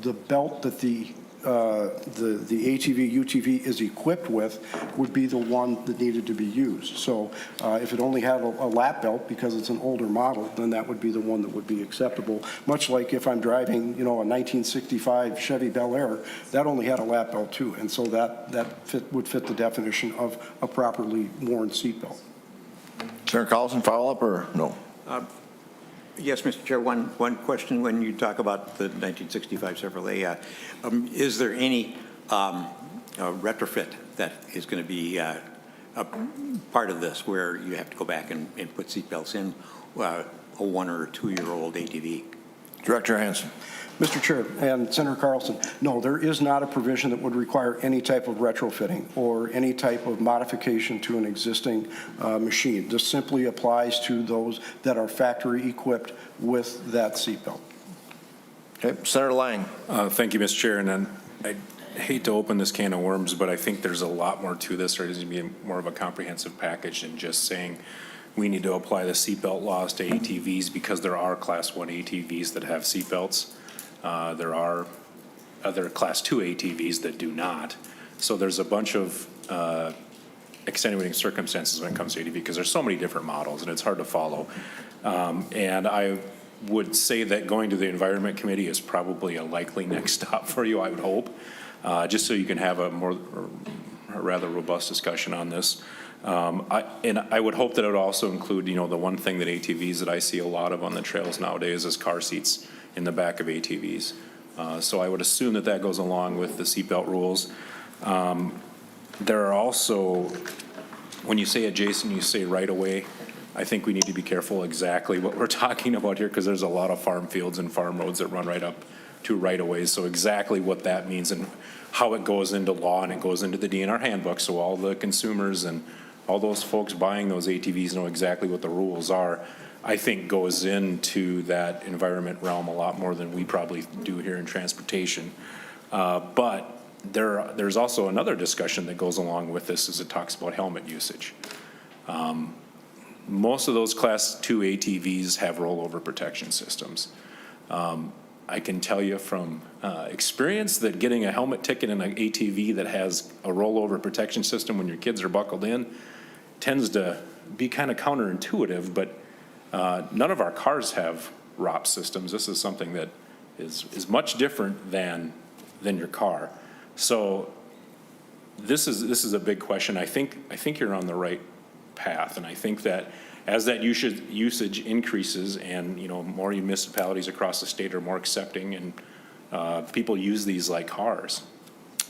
The belt that the ATV, UTV is equipped with would be the one that needed to be used. So if it only had a lap belt because it's an older model, then that would be the one that would be acceptable. Much like if I'm driving, a 1965 Chevy Bel Air, that only had a lap belt too. And so that would fit the definition of a properly worn seat belt. Senator Carlson, follow up or no? Yes, Mr. Chair, one question when you talk about the 1965 Chevrolet. Is there any retrofit that is going to be a part of this where you have to go back and put seatbelts in a 1 or 2 year old ATV? Director Hansen. Mr. Chair and Senator Carlson, no, there is not a provision that would require any type of retrofitting or any type of modification to an existing machine. This simply applies to those that are factory equipped with that seatbelt. Okay, Senator Lang. Thank you, Mr. Chair. And I hate to open this can of worms, but I think there's a lot more to this. There needs to be more of a comprehensive package than just saying we need to apply the seatbelt laws to ATVs because there are Class 1 ATVs that have seatbelts. There are other Class 2 ATVs that do not. So there's a bunch of extenuating circumstances when it comes to ATV because there's so many different models and it's hard to follow. And I would say that going to the Environment Committee is probably a likely next stop for you, I would hope, just so you can have a rather robust discussion on this. And I would hope that it would also include, the one thing that ATVs that I see a lot of on the trails nowadays is car seats in the back of ATVs. So I would assume that goes along with the seatbelt rules. There are also, when you say adjacent, you say right away. I think we need to be careful exactly what we're talking about here because there's a lot of farm fields and farm roads that run right up to right of ways. So exactly what that means and how it goes into law and it goes into the DNR handbook. So all the consumers and all those folks buying those ATVs know exactly what the rules are. I think goes into that environment realm a lot more than we probably do here in transportation. But there's also another discussion that goes along with this as it talks about helmet usage. Most of those Class 2 ATVs have rollover protection systems. I can tell you from experience that getting a helmet ticket in an ATV that has a rollover protection system when your kids are buckled in tends to be kind of counterintuitive, but none of our cars have ROP systems. This is something that is much different than your car. So this is a big question. I think you're on the right path, and I think that as that usage increases and more municipalities across the state are more accepting and people use these like cars,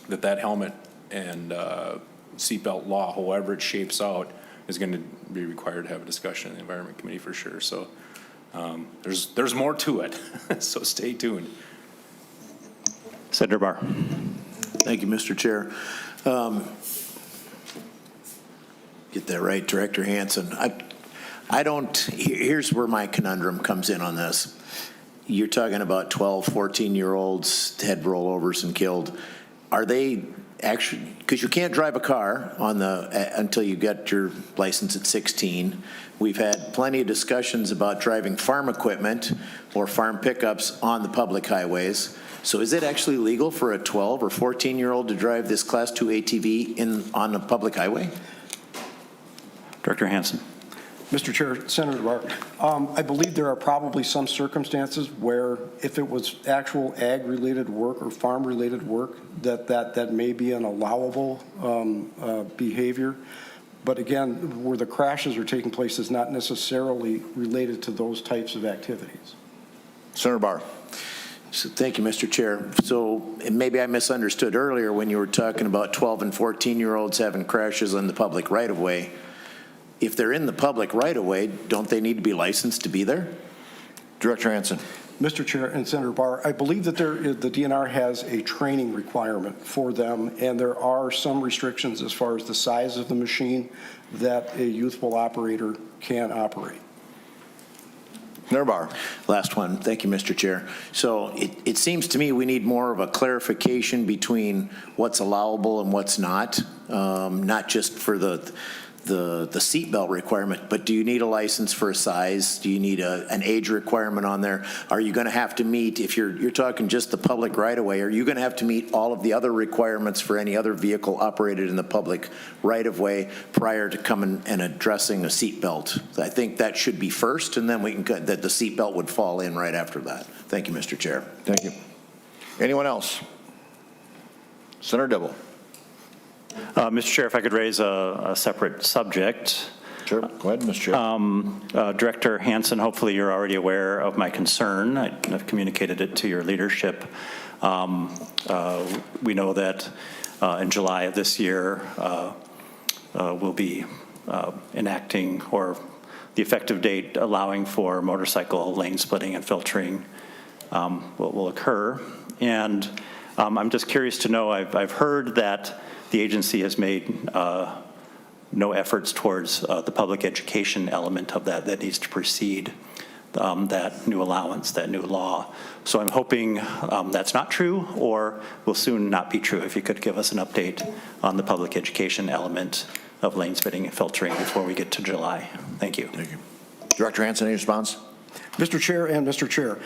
that helmet and seatbelt law, however it shapes out, is going to be required to have a discussion in the Environment Committee for sure. So there's more to it. So stay tuned. Senator Barr. Thank you, Mr. Chair. Get that right, Director Hansen. Here's where my conundrum comes in on this. You're talking about 12, 14-year-olds had rollovers and killed. Are they actually, because you can't drive a car until you get your license at 16. We've had plenty of discussions about driving farm equipment or farm pickups on the public highways. So is it actually legal for a 12 or 14-year-old to drive this Class 2 ATV on a public highway? Director Hansen. Mr. Chair, Senator Barr, I believe there are probably some circumstances where if it was actual ag-related work or farm-related work, that may be an allowable behavior. But again, where the crashes are taking place is not necessarily related to those types of activities. Senator Barr. So, thank you, Mr. Chair. So maybe I misunderstood earlier when you were talking about 12 and 14-year-olds having crashes on the public right-of-way. If they're in the public right-of-way, don't they need to be licensed to be there? Director Hansen. Mr. Chair and Senator Barr, I believe that the DNR has a training requirement for them, and there are some restrictions as far as the size of the machine that a youthful operator can operate. Senator Barr. Last one. Thank you, Mr. Chair. So it seems to me we need more of a clarification between what's allowable and what's not just for the seatbelt requirement, but do you need a license for a size? Do you need an age requirement on there? Are you going to have to meet, if you're talking just the public right-of-way, are you going to have to meet all of the other requirements for any other vehicle operated in the public right-of-way prior to coming and addressing a seatbelt? I think that should be first, and then that the seatbelt would fall in right after that. Thank you, Mr. Chair. Thank you. Anyone else? Senator Dibble. Mr. Chair, if I could raise a separate subject. Sure. Go ahead, Mr. Chair. Director Hansen, hopefully you're already aware of my concern. I've communicated it to your leadership. We know that in July of this year, we'll be enacting, or the effective date allowing for motorcycle lane splitting and filtering will occur. And I'm just curious to know, I've heard that the agency has made no efforts towards the public education element of that needs to precede that new allowance, that new law. So I'm hoping that's not true or will soon not be true. If you could give us an update on the public education element of lane splitting and filtering before we get to July. Thank you. Thank you. Director Hansen, any response? Mr. Chair and Mr. Chair,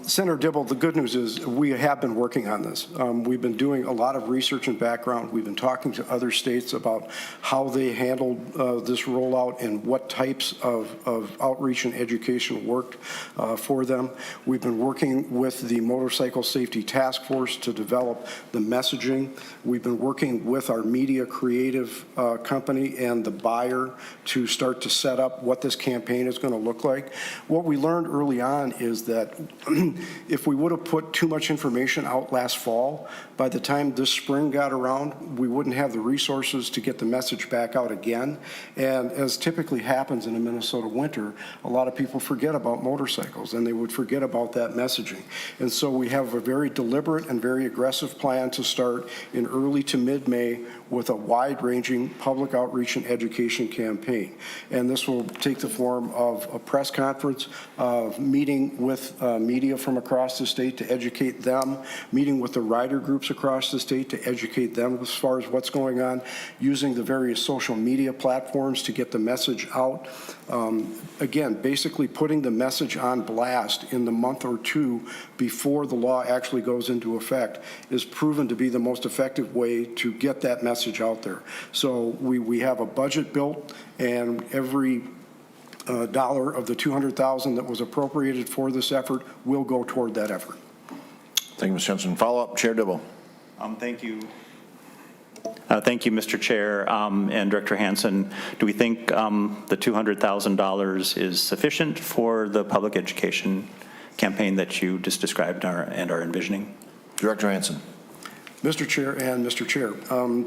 Senator Dibble, the good news is we have been working on this. We've been doing a lot of research and background. We've been talking to other states about how they handled this rollout and what types of outreach and education worked for them. We've been working with the Motorcycle Safety Task Force to develop the messaging. We've been working with our media creative company and the buyer to start to set up what this campaign is going to look like. What we learned early on is that if we would have put too much information out last fall, by the time this spring got around, we wouldn't have the resources to get the message back out again. And as typically happens in the Minnesota winter, a lot of people forget about motorcycles and they would forget about that messaging. And so we have a very deliberate and very aggressive plan to start in early to mid-May with a wide-ranging public outreach and education campaign. And this will take the form of a press conference, of meeting with media from across the state to educate them, meeting with the rider groups across the state to educate them as far as what's going on, using the various social media platforms to get the message out. Again, basically putting the message on blast in the month or two before the law actually goes into effect is proven to be the most effective way to get that message out there. So we have a budget built, and every dollar of the $200,000 that was appropriated for this effort will go toward that effort. Thank you, Mr. Jensen. Follow-up, Chair Dibble. Thank you. Thank you, Mr. Chair and Director Hansen. Do we think the $200,000 is sufficient for the public education campaign that you just described and are envisioning? Director Hansen. Mr. Chair and Mr. Chair,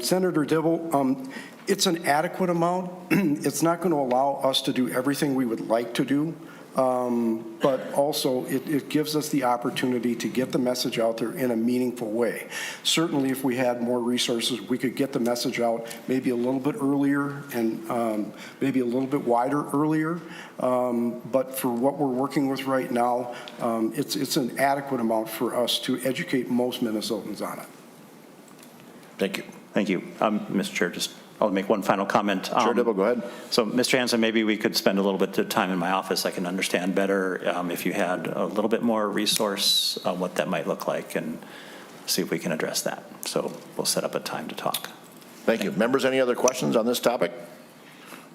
Senator Dibble, it's an adequate amount. It's not going to allow us to do everything we would like to do. but also it gives us the opportunity to get the message out there in a meaningful way. Certainly, if we had more resources, we could get the message out maybe a little bit earlier and maybe a little bit wider earlier. But for what we're working with right now, it's an adequate amount for us to educate most Minnesotans on it. Thank you. Thank you. Mr. Chair, I'll make one final comment. Sure, Dibble, go ahead. So, Mr. Hanson, maybe we could spend a little bit of time in my office. I can understand better if you had a little bit more resource, what that might look like, and see if we can address that. So we'll set up a time to talk. Thank you. Members, any other questions on this topic?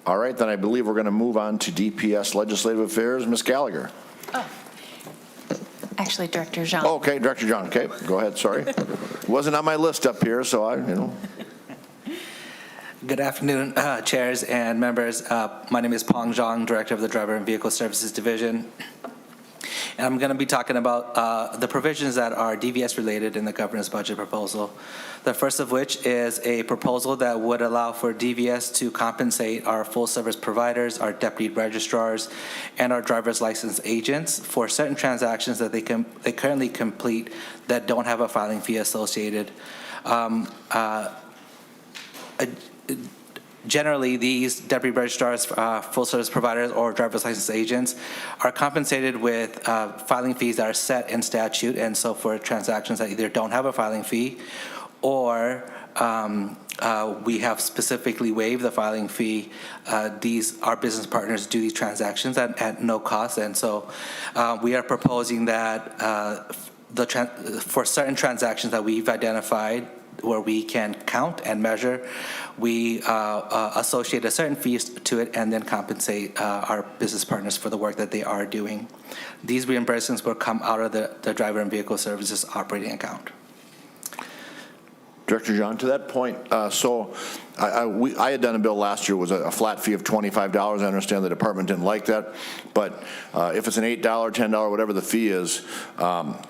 All right, then I believe we're going to move on to DPS Legislative Affairs. Ms. Gallagher. Oh, actually, Director Jean. Oh, okay, Director John. Okay, go ahead. Sorry. Wasn't on my list up here, so Good afternoon, chairs and members. My name is Pong Zhang, Director of the Driver and Vehicle Services Division. And I'm going to be talking about the provisions that are DVS related in the governor's budget proposal. The first of which is a proposal that would allow for DVS to compensate our full service providers, our deputy registrars, and our driver's license agents for certain transactions that they currently complete that don't have a filing fee associated. Generally, these deputy registrars, full service providers, or driver's license agents are compensated with filing fees that are set in statute. And so for transactions that either don't have a filing fee or we have specifically waived the filing fee, our business partners do these transactions at no cost. And so we are proposing that for certain transactions that we've identified where we can count and measure, we associate a certain fees to it and then compensate our business partners for the work that they are doing. These reimbursements will come out of the Driver and Vehicle Services operating account. Director John, to that point, I had done a bill last year, was a flat fee of $25. I understand the department didn't like that, but if it's an $8, $10, whatever the fee is,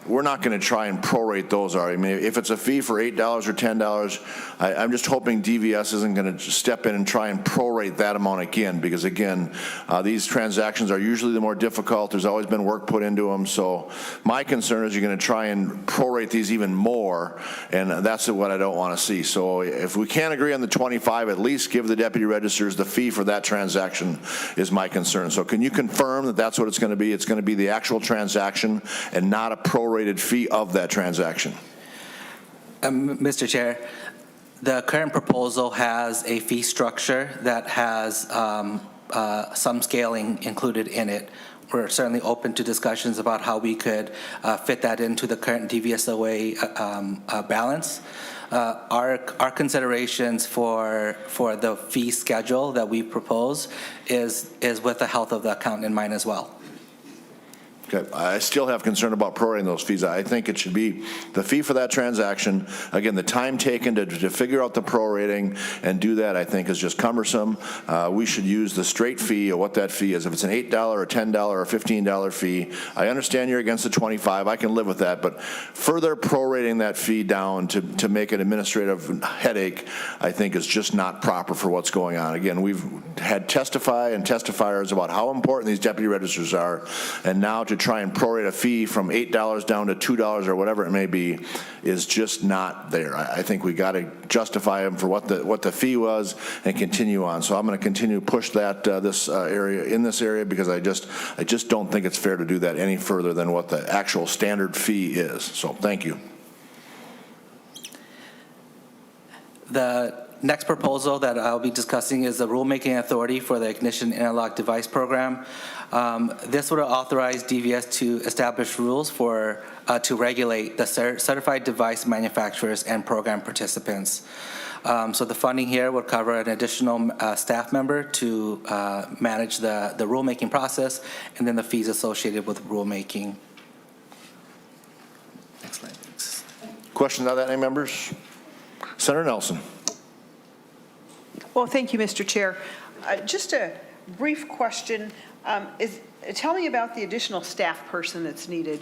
we're not going to try and prorate those. I mean, if it's a fee for $8 or $10, I'm just hoping DVS isn't going to step in and try and prorate that amount again, because again, these transactions are usually the more difficult. There's always been work put into them. So my concern is you're going to try and prorate these even more, and that's what I don't want to see. So if we can't agree on the 25, at least give the deputy registers the fee for that transaction is my concern. So can you confirm that that's what it's going to be? It's going to be the actual transaction and not a prorated fee of that transaction? Mr. Chair, the current proposal has a fee structure that has some scaling included in it. We're certainly open to discussions about how we could fit that into the current DVSOA balance. Our considerations for the fee schedule that we propose is with the health of the account in mind as well. Okay. I still have concern about prorating those fees. I think it should be the fee for that transaction. Again, the time taken to figure out the prorating and do that, I think, is just cumbersome. We should use the straight fee of what that fee is. If it's an $8 or $10 or $15 fee, I understand you're against the 25. I can live with that. But further prorating that fee down to make an administrative headache, I think, is just not proper for what's going on. Again, we've had testifiers about how important these deputy registers are, and now to try and prorate a fee from $8 down to $2 or whatever it may be is just not there. I think we got to justify them for what the fee was and continue on. So I'm going to continue to push that this area because I just don't think it's fair to do that any further than what the actual standard fee is. So thank you. The next proposal that I'll be discussing is the rulemaking authority for the Ignition Interlock Device Program. This would authorize DVS to establish rules to regulate the certified device manufacturers and program participants. So the funding here would cover an additional staff member to manage the rulemaking process, and then the fees associated with rulemaking. Next slide, thanks. Questions on that, any members? Senator Nelson. Well, thank you, Mr. Chair. Just a brief question. Tell me about the additional staff person that's needed.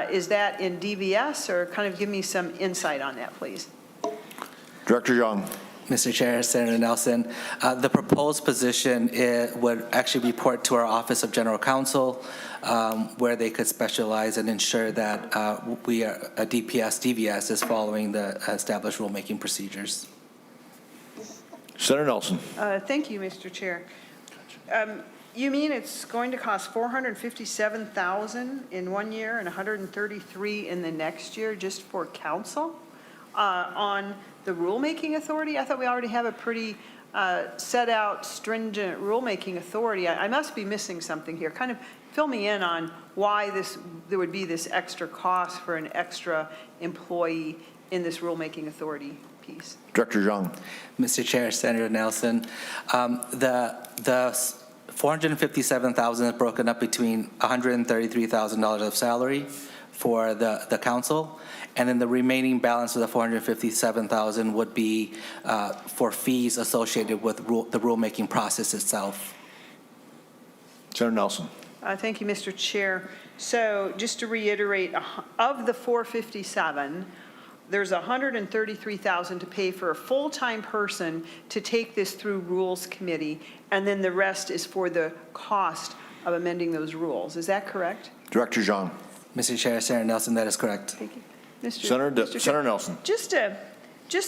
Is that in DVS, or kind of give me some insight on that, please? Director Young. Mr. Chair, Senator Nelson, the proposed position would actually report to our Office of General Counsel, where they could specialize and ensure that DVS is following the established rulemaking procedures. Senator Nelson. Thank you, Mr. Chair. You mean it's going to cost $457,000 in 1 year and $133,000 in the next year just for counsel on the rulemaking authority? I thought we already have a pretty set out stringent rulemaking authority. I must be missing something here. Kind of fill me in on why there would be this extra cost for an extra employee in this rulemaking authority piece. Director Zhang. Mr. Chair, Senator Nelson, the $457,000 is broken up between $133,000 of salary for the council, and then the remaining balance of the $457,000 would be for fees associated with the rulemaking process itself. Senator Nelson. Thank you, Mr. Chair. So just to reiterate, of the 457, there's $133,000 to pay for a full-time person to take this through Rules Committee, and then the rest is for the cost of amending those rules. Is that correct? Director Zhang. Mr. Chair, Senator Nelson, that is correct. Thank you. Mr. Senator Nelson. Just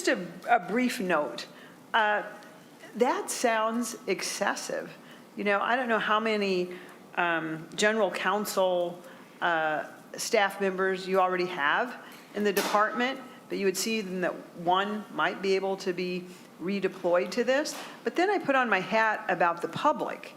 a brief note. That sounds excessive. You know, I don't know how many general counsel staff members you already have in the department, but you would see that one might be able to be redeployed to this. But then I put on my hat about the public.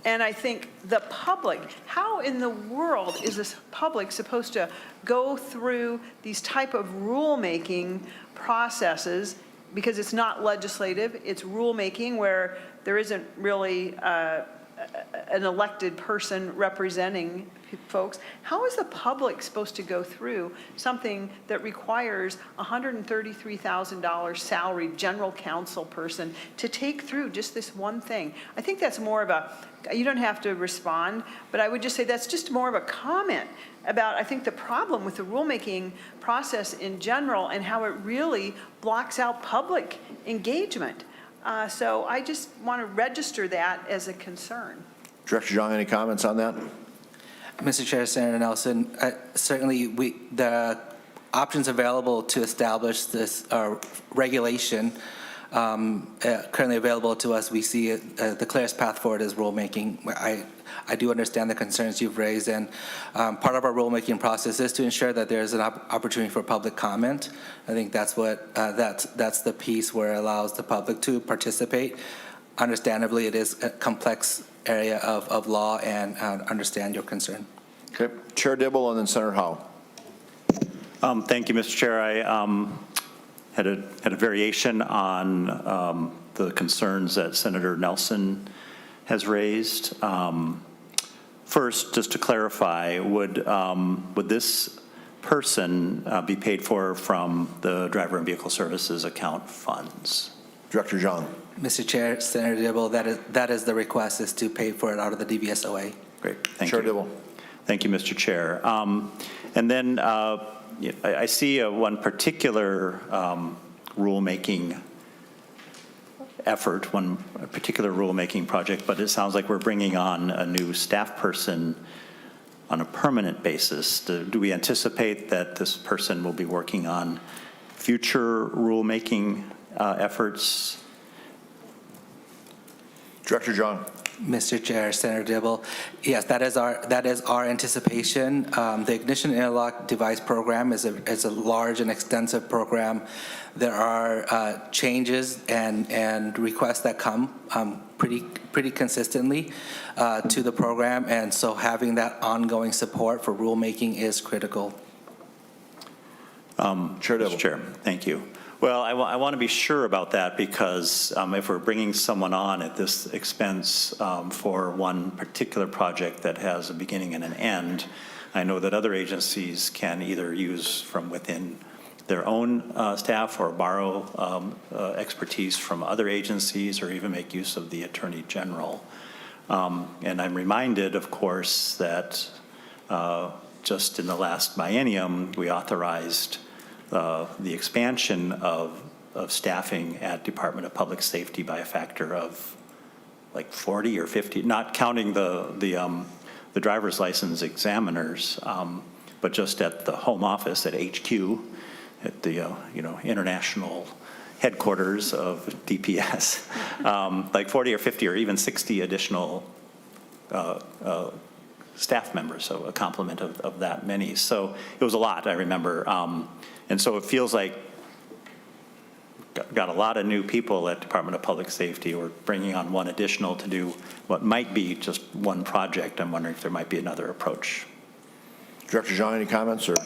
And I think the public, how in the world is this public supposed to go through these type of rulemaking processes, because it's not legislative, it's rulemaking where there isn't really an elected person representing folks. How is the public supposed to go through something that requires $133,000 salaried general counsel person to take through just this one thing? I think that's more of a, you don't have to respond, but I would just say that's just more of a comment about, I think, the problem with the rulemaking process in general and how it really blocks out public engagement. So I just want to register that as a concern. Director Zhang, any comments on that? Mr. Chair, Senator Nelson, certainly the options available to establish this regulation currently available to us, we see the clearest path forward is rulemaking. I do understand the concerns you've raised, and part of our rulemaking process is to ensure that there's an opportunity for public comment. I think that's what that's the piece where it allows the public to participate. Understandably, it is a complex area of law, and understand your concern. Okay, Chair Dibble and then Senator Howe. Thank you, Mr. Chair. I had a variation on the concerns that Senator Nelson has raised. First, just to clarify, would this person be paid for from the driver and vehicle services account funds? Director Zhang. Mr. Chair, Senator Dibble, that is the request, is to pay for it out of the DVSOA. Great, thank Chair you. Dibble. Thank you, Mr. Chair. And then I see one particular rulemaking effort, one particular rulemaking project, but it sounds like we're bringing on a new staff person on a permanent basis. Do we anticipate that this person will be working on future rulemaking efforts? Director Zhang. Mr. Chair, Senator Dibble, yes, that is our anticipation. The Ignition Interlock Device Program is a large and extensive program. There are changes and requests that come pretty consistently to the program, and so having that ongoing support for rulemaking is critical. Chair Dibble. Mr. Chair, thank you. Well, I want to be sure about that, because if we're bringing someone on at this expense for one particular project that has a beginning and an end, I know that other agencies can either use from within their own staff or borrow expertise from other agencies, or even make use of the Attorney General. And I'm reminded, of course, that just in the last biennium, we authorized the expansion of of staffing at Department of Public Safety by a factor of like 40 or 50, not counting the driver's license examiners, but just at the home office at HQ, at the international headquarters of DPS, like 40 or 50 or even 60 additional staff members, so a complement of that many. So it was a lot, I remember. And so it feels like got a lot of new people at Department of Public Safety. We're bringing on one additional to do what might be just one project. I'm wondering if there might be another approach. Director Jean, any comments? Or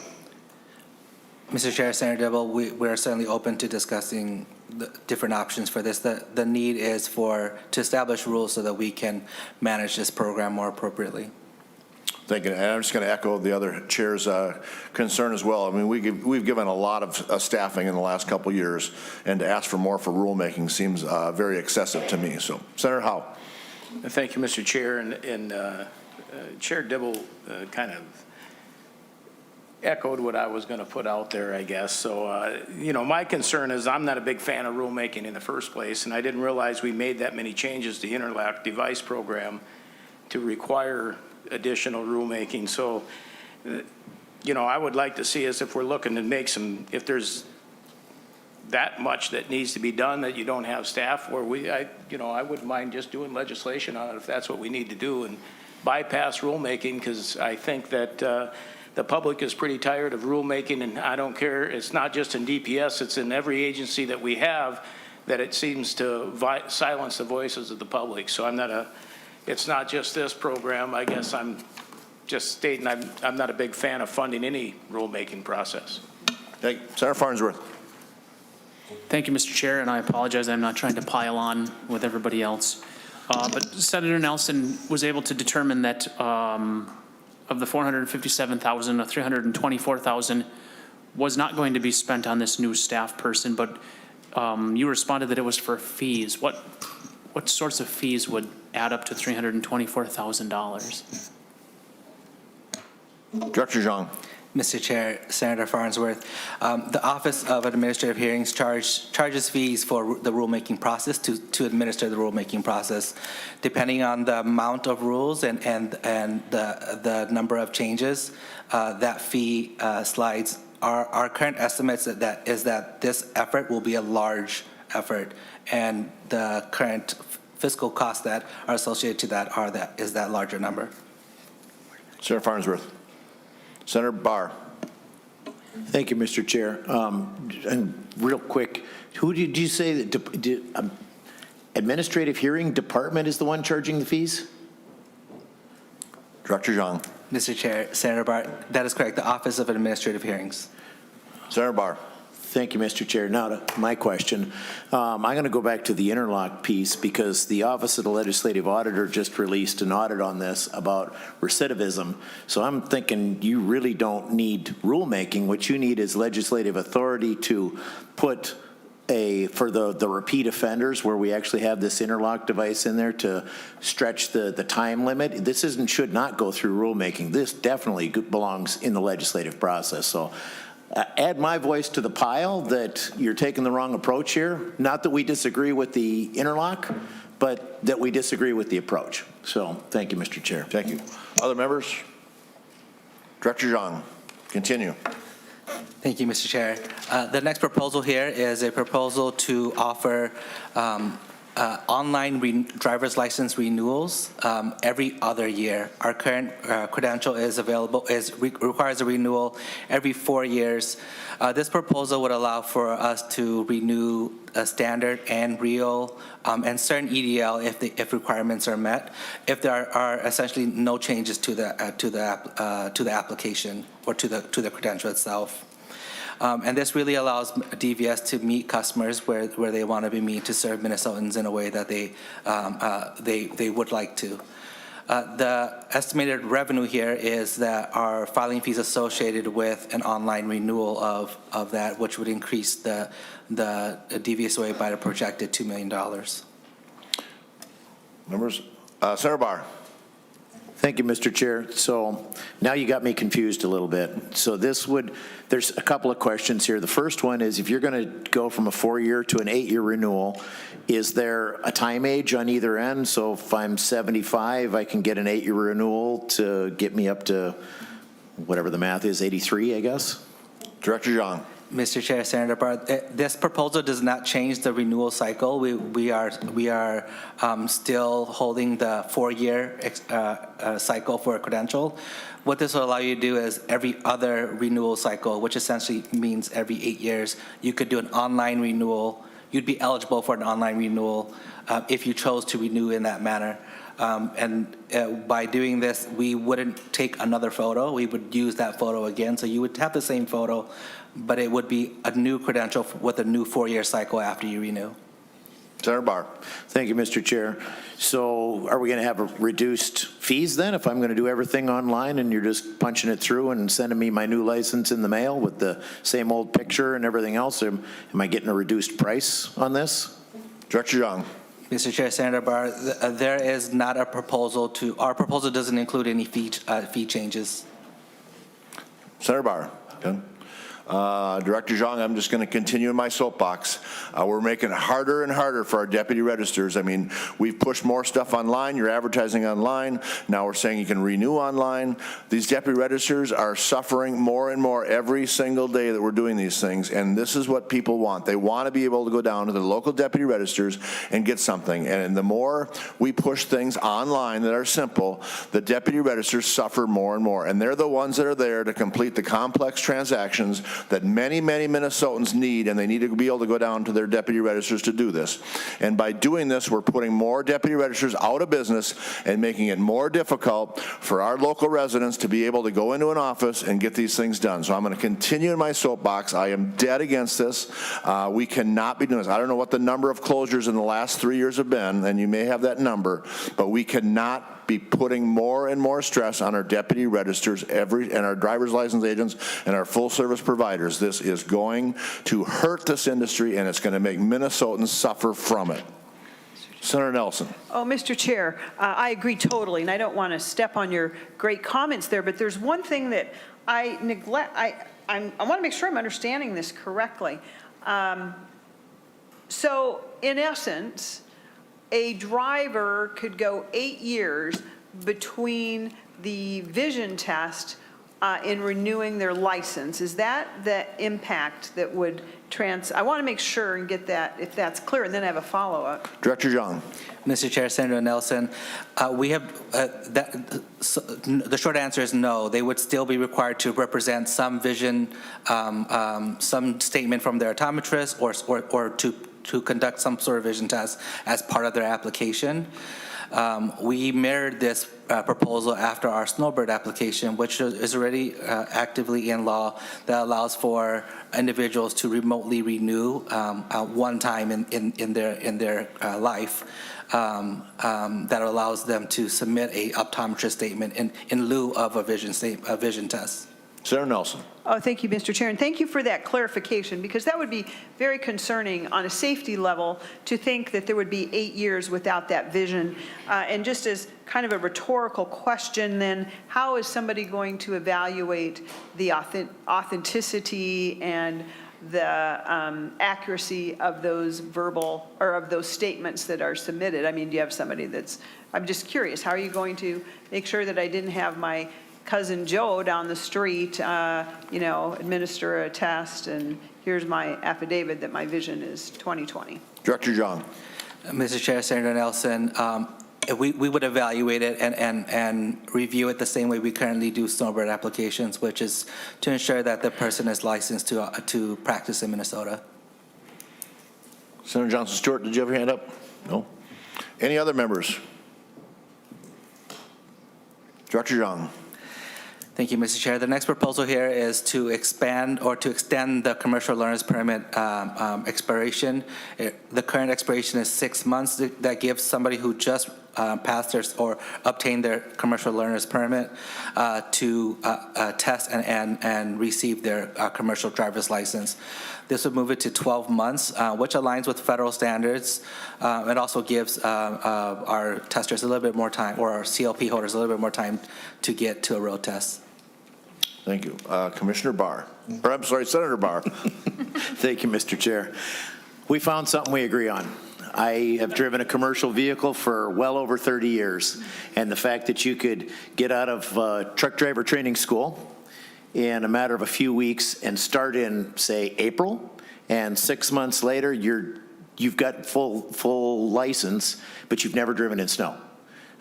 Mr. Chair, Senator Dibble, we're certainly open to discussing the different options for this. The need is to establish rules so that we can manage this program more appropriately. Thank you. And I'm just going to echo the other chair's concern as well. I mean, we've given a lot of staffing in the last couple of years, and to ask for more for rulemaking seems very excessive to me. So, Senator Howe. Thank you, Mr. Chair. And Chair Dibble kind of echoed what I was going to put out there, I guess. So, my concern is I'm not a big fan of rulemaking in the first place, and I didn't realize we made that many changes to the interlock device program to require additional rulemaking. So, I would like to see us, if we're looking to make if there's that much that needs to be done that you don't have staff, where I wouldn't mind just doing legislation on it if that's what we need to do, and bypass rulemaking, because I think that the public is pretty tired of rulemaking, and I don't care, it's not just in DPS, it's in every agency that we have, that it seems to silence the voices of the public. So it's not just this program. I guess I'm just stating I'm not a big fan of funding any rulemaking process. Thank you. Senator Farnsworth. Thank you, Mr. Chair, and I apologize. I'm not trying to pile on with everybody else. But Senator Nelson was able to determine that of the $457,000, $324,000 was not going to be spent on this new staff person, but you responded that it was for fees. What sorts of fees would add up to $324,000? Director Jean. Mr. Chair, Senator Farnsworth, the Office of Administrative Hearings charges fees for the rulemaking process to administer the rulemaking process. Depending on the amount of rules and the number of changes, that fee slides. Our current estimates is that this effort will be a large effort, and the current fiscal costs that are associated to that is that larger number. Senator Farnsworth. Senator Barr. Thank you, Mr. Chair. And real quick, who did you say that Administrative Hearing Department is the one charging the fees? Director Jean. Mr. Chair, Senator Barr, that is correct. The Office of Administrative Hearings. Senator Barr. Thank you, Mr. Chair. Now to my question. I'm going to go back to the interlock piece, because the Office of the Legislative Auditor just released an audit on this about recidivism. So I'm thinking you really don't need rulemaking. What you need is legislative authority to put for the repeat offenders, where we actually have this interlock device in there to stretch the time limit. This should not go through rulemaking. This definitely belongs in the legislative process. So add my voice to the pile that you're taking the wrong approach here. Not that we disagree with the interlock, but that we disagree with the approach. So thank you, Mr. Chair. Thank you. Other members? Director Jean, continue. Thank you, Mr. Chair. The next proposal here is a proposal to offer online driver's license renewals every other year. Our current credential requires a renewal every 4 years. This proposal would allow for us to renew a standard and real and certain EDL if requirements are met, if there are essentially no changes to the application or to the credential itself. And this really allows DVS to meet customers where they want to be met, to serve Minnesotans in a way that they would like to. The estimated revenue here is that our filing fees associated with an online renewal of that, which would increase the DVSOA by the projected $2 million. Members? Senator Barr. Thank you, Mr. Chair. So now you got me confused a little bit. So there's a couple of questions here. The first one is, if you're going to go from a 4-year to an 8-year renewal, is there a time age on either end? So if I'm 75, I can get an 8-year renewal to get me up to whatever the math is, 83, I guess? Director Zhang. Mr. Chair, Senator Barr, this proposal does not change the renewal cycle. We are still holding the 4-year cycle for a credential. What this will allow you to do is every other renewal cycle, which essentially means every 8 years, you could do an online renewal. You'd be eligible for an online renewal if you chose to renew in that manner. By doing this, we wouldn't take another photo. We would use that photo again. So you would have the same photo, but it would be a new credential with a new 4-year cycle after you renew. Senator Barr. Thank you, Mr. Chair. So are we going to have reduced fees then if I'm going to do everything online and you're just punching it through and sending me my new license in the mail with the same old picture and everything else? Am I getting a reduced price on this? Director Zhang. Mr. Chair, Senator Barr, there is not a proposal our proposal doesn't include any fee changes. Senator Barr. Okay. Director Zhang, I'm just going to continue in my soapbox. We're making it harder and harder for our deputy registers. I mean, we've pushed more stuff online. You're advertising online. Now we're saying you can renew online. These deputy registers are suffering more and more every single day that we're doing these things, and this is what people want. They want to be able to go down to the local deputy registers and get something, and the more we push things online that are simple, the deputy registers suffer more and more, and they're the ones that are there to complete the complex transactions that many, many Minnesotans need, and they need to be able to go down to their deputy registers to do this. And by doing this, we're putting more deputy registers out of business and making it more difficult for our local residents to be able to go into an office and get these things done. So I'm going to continue in my soapbox. I am dead against this. We cannot be doing this. I don't know what the number of closures in the last 3 years have been, and you may have that number, but we cannot be putting more and more stress on our deputy registers and our driver's license agents and our full service providers. This is going to hurt this industry, and it's going to make Minnesotans suffer from it. Senator Nelson. Oh, Mr. Chair, I agree totally, and I don't want to step on your great comments there, but there's one thing that I neglect. I want to make sure I'm understanding this correctly. So, in essence, a driver could go 8 years between the vision test in renewing their license. Is that the impact that would I want to make sure and get that, if that's clear, and then I have a follow-up. Director Zhang. Mr. Chair, Senator Nelson, we have, the short answer is no. They would still be required to represent some vision, some statement from their optometrist or to conduct some sort of vision test as part of their application. We mirrored this proposal after our Snowbird application, which is already actively in law, that allows for individuals to remotely renew one time in their life. That allows them to submit a optometrist statement in lieu of a vision test. Senator Nelson. Oh, thank you, Mr. Chair, and thank you for that clarification, because that would be very concerning on a safety level to think that there would be 8 years without that vision. And just as kind of a rhetorical question, then, how is somebody going to evaluate the authenticity and the accuracy of those verbal, or of those statements that are submitted? I mean, do you have somebody that's, I'm just curious, how are you going to make sure that I didn't have my cousin Joe down the street, administer a test, and here's my affidavit that my vision is 20/20. Director Zhang. Mr. Chair, Senator Nelson, we would evaluate it and review it the same way we currently do Snowbird applications, which is to ensure that the person is licensed to practice in Minnesota. Senator Johnson Stewart, did you have your hand up? No. Any other members? Director Zhang. Thank you, Mr. Chair. The next proposal here is to expand or to extend the commercial learner's permit expiration. The current expiration is 6 months. That gives somebody who just passed their, or obtained their commercial learner's permit to test and receive their commercial driver's license. This would move it to 12 months, which aligns with federal standards. It also gives our testers a little bit more time, or our CLP holders a little bit more time to get to a road test. Thank you. Commissioner Barr, or I'm sorry, Senator Barr. Thank you, Mr. Chair. We found something we agree on. I have driven a commercial vehicle for well over 30 years, and the fact that you could get out of truck driver training school in a matter of a few weeks and start in, say, April, and 6 months later you've got full license, but you've never driven in snow.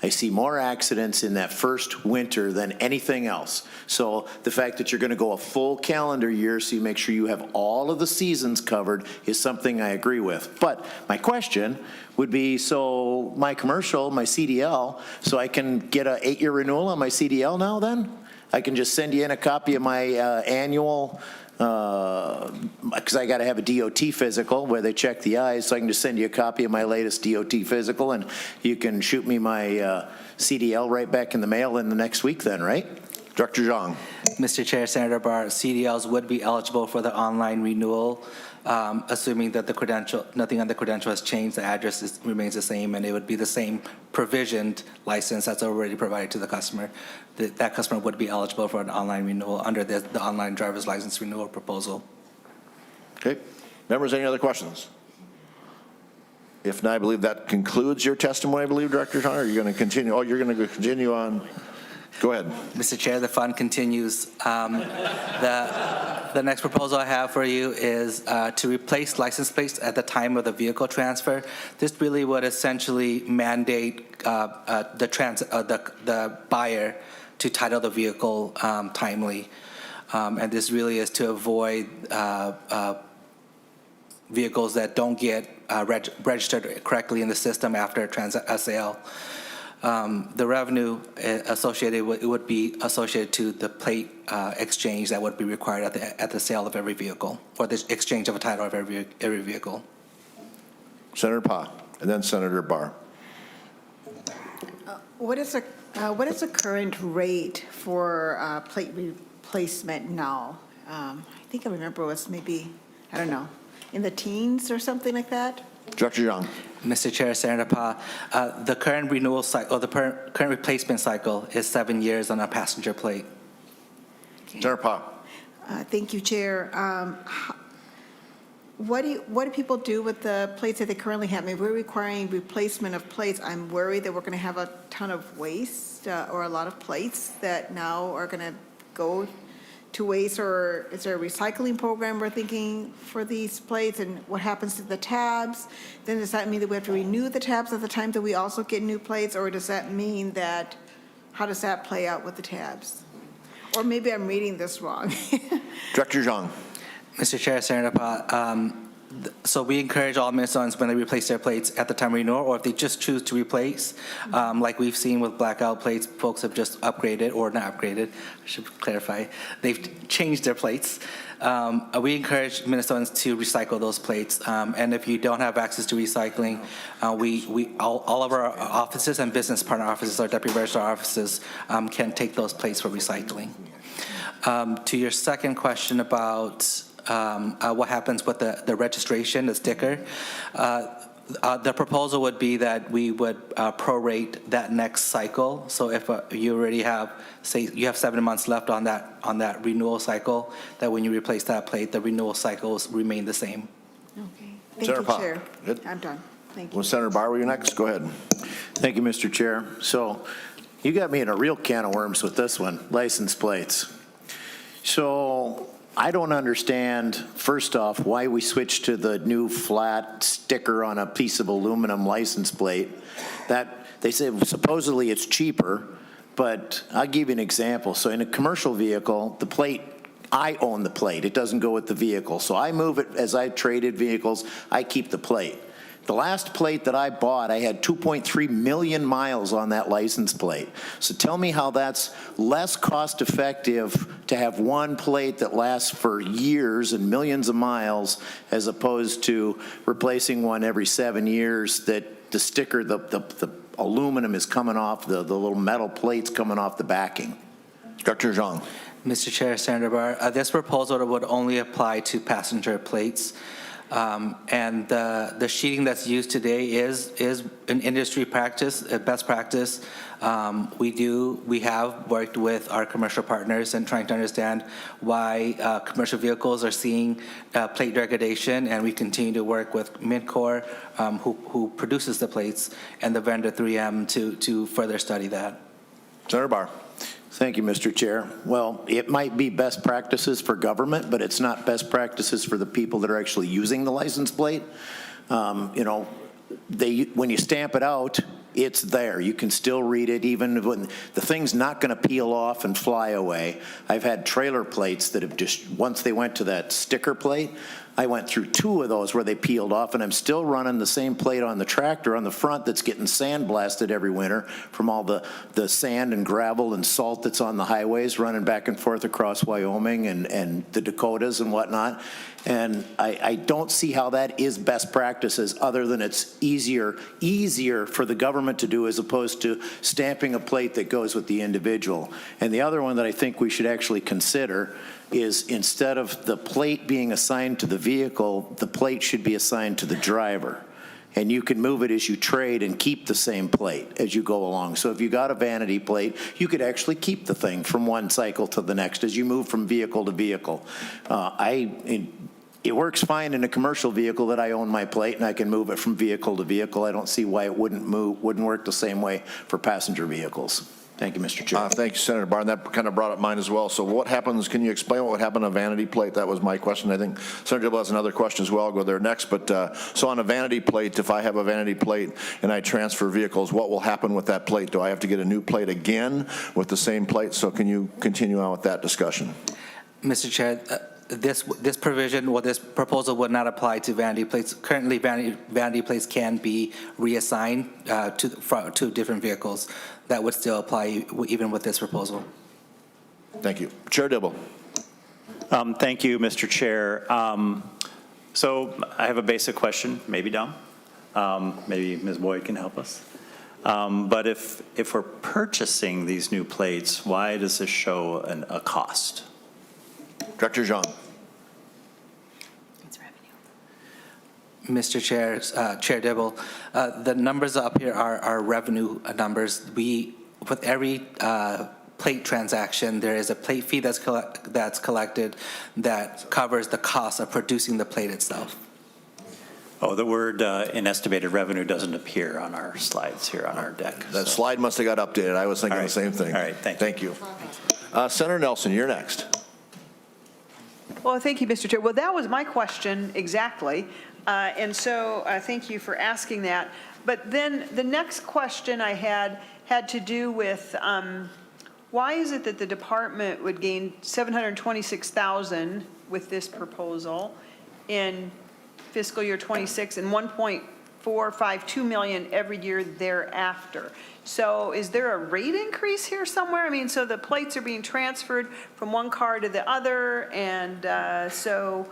I see more accidents in that first winter than anything else. So the fact that you're going to go a full calendar year so you make sure you have all of the seasons covered is something I agree with. But my question would be, so my commercial, my CDL, so I can get an 8-year renewal on my CDL now then? I can just send you in a copy of my annual, because I got to have a DOT physical where they check the eyes, so I can just send you a copy of my latest DOT physical, and you can shoot me my CDL right back in the mail in the next week then, right? Director Zhang. Mr. Chair, Senator Barr, CDLs would be eligible for the online renewal, assuming that the credential, nothing on the credential has changed, the address remains the same, and it would be the same provisioned license that's already provided to the customer. That customer would be eligible for an online renewal under the online driver's license renewal proposal. Okay. Members, any other questions? If not, I believe that concludes your testimony, I believe, Director Zhang. Are you going to continue? Oh, you're going to continue on. Go ahead. Mr. Chair, the fun continues. The next proposal I have for you is to replace license plates at the time of the vehicle transfer. This really would essentially mandate the buyer to title the vehicle timely. And this really is to avoid vehicles that don't get registered correctly in the system after a sale. The revenue associated with it would be associated to the plate exchange that would be required at the sale of every vehicle, or the exchange of a title of every vehicle. Senator Pa, and then Senator Barr. What is the current rate for plate replacement now? I think I remember it was maybe, I don't know, in the teens or something like that? Director Zhang. Mr. Chair, Senator Pa, the current renewal cycle, or the current replacement cycle is 7 years on a passenger plate. Okay. Senator Pa. Thank you, Chair. What do people do with the plates that they currently have? I mean, we're requiring replacement of plates. I'm worried that we're going to have a ton of waste or a lot of plates that now are going to go to waste, or is there a recycling program we're thinking for these plates, and what happens to the tabs? Then does that mean that we have to renew the tabs at the time that we also get new plates, or does that mean that, how does that play out with the tabs? Or maybe I'm reading this wrong. Director Zhang. Mr. Chair, Senator Pa, so we encourage all Minnesotans when they replace their plates at the time of renewal, or if they just choose to replace, like we've seen with blackout plates, folks have just upgraded, or not upgraded, I should clarify, they've changed their plates. We encourage Minnesotans to recycle those plates, and if you don't have access to recycling, all of our offices and business partner offices, our deputy registrar offices, can take those plates for recycling. To your second question about what happens with the registration, the sticker, the proposal would be that we would prorate that next cycle. So if you already have, say, you have 7 months left on that renewal cycle, that when you replace that plate, the renewal cycles remain the same. Okay. Thank Senator you, Pa. Chair. Good. I'm done. Thank you. Well, Senator Barr, were you next? Go ahead. Thank you, Mr. Chair. So you got me in a real can of worms with this one, license plates. So I don't understand, first off, why we switched to the new flat sticker on a piece of aluminum license plate. That they say supposedly it's cheaper, but I'll give you an example. So in a commercial vehicle, the plate, I own the plate. It doesn't go with the vehicle. So I move it as I traded vehicles. I keep the plate. The last plate that I bought, I had 2.3 million miles on that license plate. So tell me how that's less cost effective to have one plate that lasts for years and millions of miles as opposed to replacing one every 7 years that the sticker, the aluminum is coming off, the little metal plates coming off the backing. Dr. Zhang. Mr. Chair, Senator Barr, this proposal would only apply to passenger plates. And the sheeting that's used today is an industry practice, a best practice. We have worked with our commercial partners and trying to understand why commercial vehicles are seeing plate degradation, and we continue to work with Midcore, who produces the plates, and the vendor 3M to further study that. Senator Barr. Thank you, Mr. Chair. Well, it might be best practices for government, but it's not best practices for the people that are actually using the license plate. You know, when you stamp it out, it's there. You can still read it even when the thing's not going to peel off and fly away. I've had trailer plates that have just, once they went to that sticker plate, I went through 2 of those where they peeled off, and I'm still running the same plate on the tractor on the front that's getting sandblasted every winter from all the sand and gravel and salt that's on the highways running back and forth across Wyoming and the Dakotas and whatnot. And I don't see how that is best practices other than it's easier for the government to do as opposed to stamping a plate that goes with the individual. And the other one that I think we should actually consider is instead of the plate being assigned to the vehicle, the plate should be assigned to the driver. And you can move it as you trade and keep the same plate as you go along. So if you got a vanity plate, you could actually keep the thing from one cycle to the next as you move from vehicle to vehicle. It works fine in a commercial vehicle that I own my plate and I can move it from vehicle to vehicle. I don't see why it wouldn't work the same way for passenger vehicles. Thank you, Mr. Chair. Thank you, Senator Barr. And that kind of brought up mine as well. So what happens, can you explain what would happen on a vanity plate? That was my question. I think Senator Dibble has another question as well. I'll go there next. But so on a vanity plate, if I have a vanity plate and I transfer vehicles, what will happen with that plate? Do I have to get a new plate again with the same plate? So can you continue on with that discussion? Mr. Chair, this provision, or this proposal would not apply to vanity plates. Currently, vanity plates can be reassigned to different vehicles. That would still apply even with this proposal. Thank you. Chair Dibble. Thank you, Mr. Chair. So I have a basic question, maybe dumb. Maybe Ms. Boyd can help us. But if we're purchasing these new plates, why does this show a cost? Director Zhang. Mr. Chair, Chair Dibble, the numbers up here are revenue numbers. With every plate transaction, there is a plate fee that's collected that covers the cost of producing the plate itself. Oh, the word in estimated revenue doesn't appear on our slides here on our deck. That slide must have got updated. I was thinking the same thing. All right, thank you. Senator Nelson, you're next. Well, thank you, Mr. Chair. Well, that was my question exactly. And so thank you for asking that. But then the next question I had to do with why is it that the department would gain $726,000 with this proposal in fiscal year 26 and $1.452 million every year thereafter? So is there a rate increase here somewhere? I mean, so the plates are being transferred from one car to the other, and so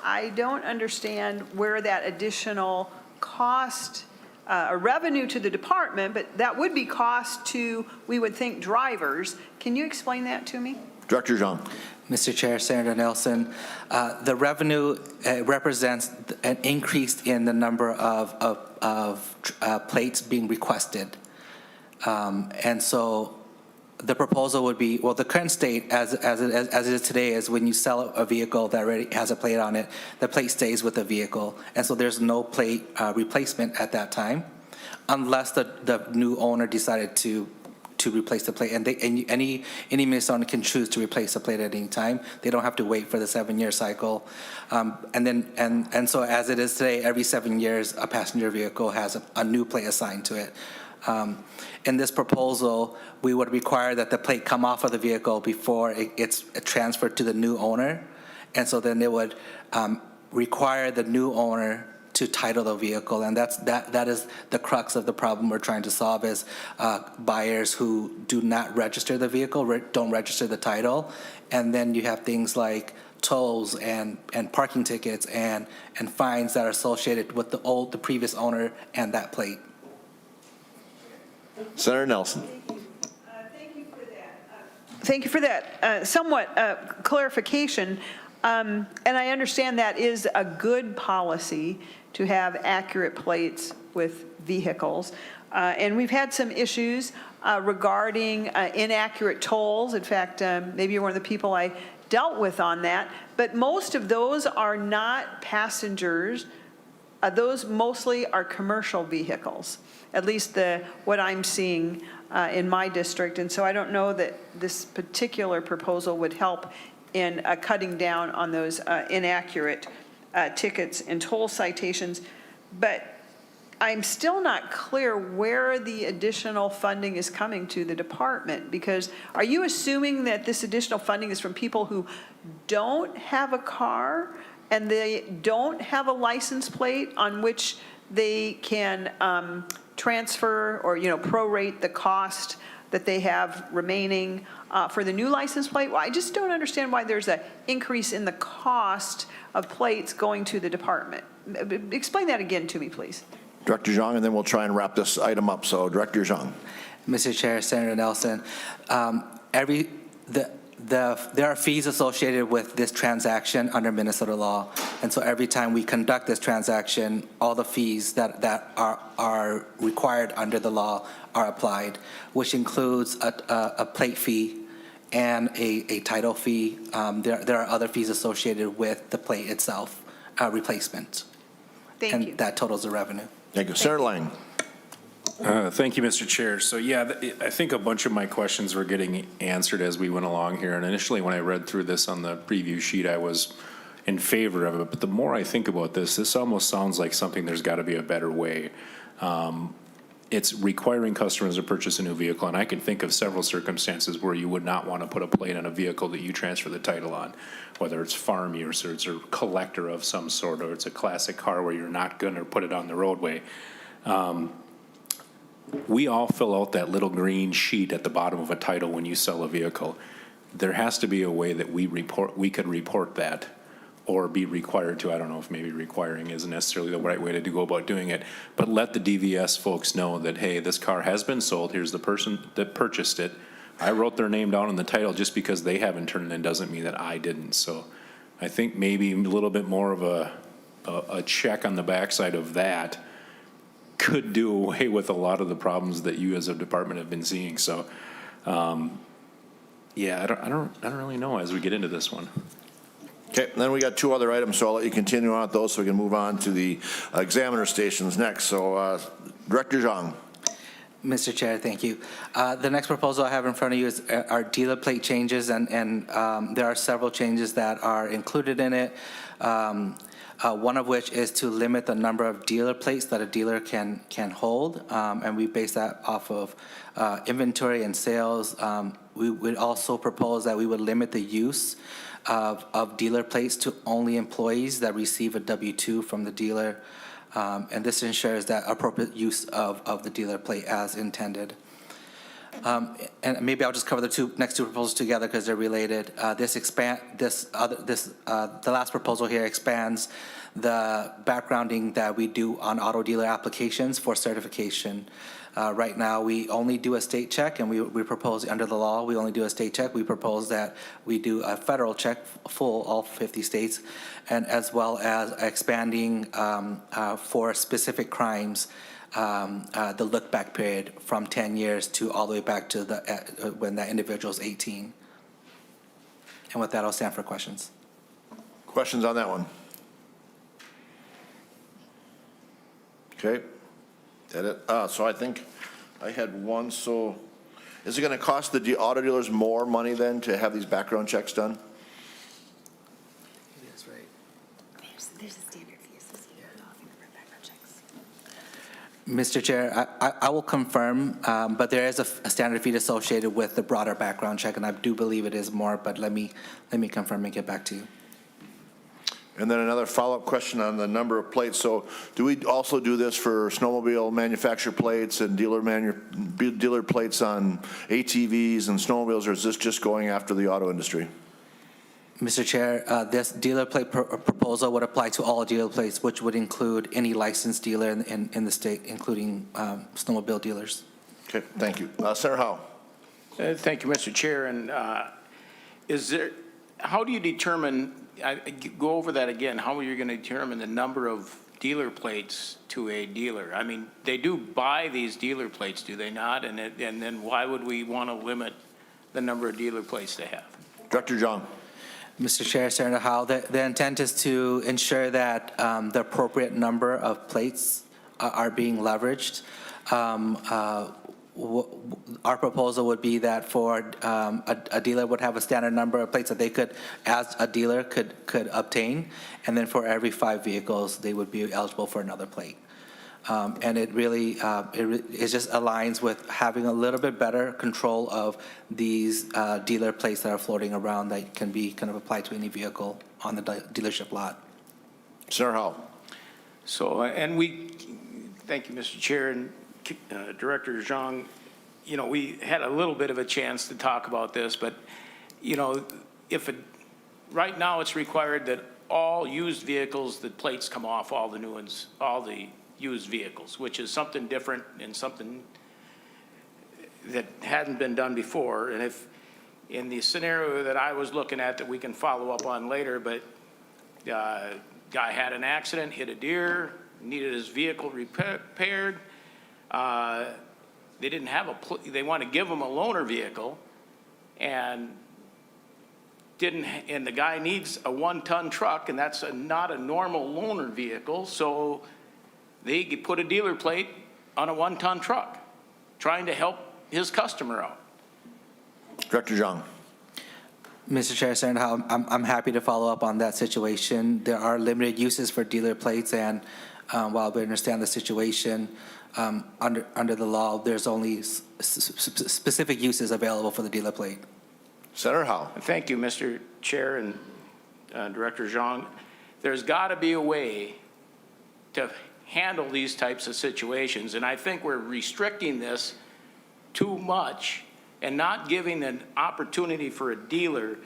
I don't understand where that additional cost, revenue to the department, but that would be cost to, we would think, drivers. Can you explain that to me? Director Zhang. Mr. Chair, Senator Nelson, the revenue represents an increase in the number of plates being requested. And so the proposal would be, well, the current state as it is today is when you sell a vehicle that already has a plate on it, the plate stays with the vehicle. And so there's no plate replacement at that time unless the new owner decided to replace the plate. And any Minnesotan can choose to replace the plate at any time. They don't have to wait for the 7-year cycle. And so as it is today, every 7 years, a passenger vehicle has a new plate assigned to it. In this proposal, we would require that the plate come off of the vehicle before it's transferred to the new owner. And so then it would require the new owner to title the vehicle. And that is the crux of the problem we're trying to solve is buyers who do not register the vehicle, don't register the title. And then you have things like tolls and parking tickets and fines that are associated with the previous owner and that plate. Senator Nelson. Thank you for that somewhat clarification. And I understand that is a good policy to have accurate plates with vehicles. And we've had some issues regarding inaccurate tolls. In fact, maybe you're one of the people I dealt with on that. But most of those are not passengers. Those mostly are commercial vehicles, at least what I'm seeing in my district. And so I don't know that this particular proposal would help in cutting down on those inaccurate tickets and toll citations. But I'm still not clear where the additional funding is coming to the department, because are you assuming that this additional funding is from people who don't have a car and they don't have a license plate on which they can transfer or, prorate the cost that they have remaining for the new license plate? Well, I just don't understand why there's an increase in the cost of plates going to the department. Explain that again to me, please. Director Zhang, and then we'll try and wrap this item up. So, Director Zhang. Mr. Chair, Senator Nelson, there are fees associated with this transaction under Minnesota law, and so every time we conduct this transaction, all the fees that are required under the law are applied, which includes a plate fee and a title fee. There are other fees associated with the plate itself, replacement. Thank you. And that totals the revenue. Thank you. Senator Lang. Thank you, Mr. Chair. So yeah, I think a bunch of my questions were getting answered as we went along here. And initially when I read through this on the preview sheet, I was in favor of it. But the more I think about this almost sounds like something there's got to be a better way. It's requiring customers to purchase a new vehicle. And I can think of several circumstances where you would not want to put a plate on a vehicle that you transfer the title on, whether it's farm use or it's a collector of some sort, or it's a classic car where you're not going to put it on the roadway. We all fill out that little green sheet at the bottom of a title when you sell a vehicle. There has to be a way that we could report that, or be required to. I don't know if maybe requiring isn't necessarily the right way to go about doing it, but let the DVS folks know that, hey, this car has been sold. Here's the person that purchased it. I wrote their name down on the title. Just because they haven't turned it in doesn't mean that I didn't. So I think maybe a little bit more of a check on the backside of that could do away with a lot of the problems that you as a department have been seeing. So, yeah, I don't really know as we get into this one. Okay, then we got two other items, so I'll let you continue on with those so we can move on to the examiner stations next. So, Director Zhang. Mr. Chair, thank you. The next proposal I have in front of you is our dealer plate changes, and there are several changes that are included in it. One of which is to limit the number of dealer plates that a dealer can hold, and we base that off of inventory and sales. We would also propose that we would limit the use of dealer plates to only employees that receive a W-2 from the dealer, and this ensures that appropriate use of the dealer plate as intended. And maybe I'll just cover the next two proposals together because they're related. The last proposal here expands the backgrounding that we do on auto dealer applications for certification. Right now, we only do a state check, and we propose under the law we only do a state check. We propose that we do a federal check, all 50 states, and as well as expanding for specific crimes. The look-back period from 10 years to all the way back to when that individual is 18. And with that, I'll stand for questions. Questions on that one? Okay. That it? So I think I had one. So is it going to cost the auto dealers more money then to have these background checks done? That's right. There's a standard fee associated with background checks. Mr. Chair, I will confirm, but there is a standard fee associated with the broader background check, and I do believe it is more, but let me confirm and get back to you. And then another follow-up question on the number of plates. So do we also do this for snowmobile manufacturer plates and dealer plates on ATVs and snowmobiles, or is this just going after the auto industry? Mr. Chair, this dealer plate proposal would apply to all dealer plates, which would include any licensed dealer in the state, including snowmobile dealers. Okay, thank you. Senator Howe. Thank you, Mr. Chair. And how do you determine, go over that again, how are you going to determine the number of dealer plates to a dealer? I mean, they do buy these dealer plates, do they not? And then why would we want to limit the number of dealer plates they have? Director Zhang. Mr. Chair, Senator Howell, the intent is to ensure that the appropriate number of plates are being leveraged. Our proposal would be that for a dealer would have a standard number of plates that they could, as a dealer, could obtain, and then for every 5 vehicles, they would be eligible for another plate. And it really, it just aligns with having a little bit better control of these dealer plates that are floating around that can be kind of applied to any vehicle on the dealership lot. Senator Howell. So, thank you, Mr. Chair, and Director Zhang, we had a little bit of a chance to talk about this, but, right now it's required that all used vehicles, the plates come off all the new ones, all the used vehicles, which is something different and something that hadn't been done before. And if in the scenario that I was looking at that we can follow up on later, but guy had an accident, hit a deer, needed his vehicle repaired. They didn't have they want to give him a loaner vehicle, and the guy needs a 1-ton truck, and that's not a normal loaner vehicle, so they put a dealer plate on a 1-ton truck, trying to help his customer out. Director Zhang. Mr. Chair, Senator Howell, I'm happy to follow up on that situation. There are limited uses for dealer plates, and while we understand the situation, under the law, there's only specific uses available for the dealer plate. Senator Howell. Thank you, Mr. Chair and Director Zhang. There's got to be a way to handle these types of situations, and I think we're restricting this too much and not giving an opportunity for a dealer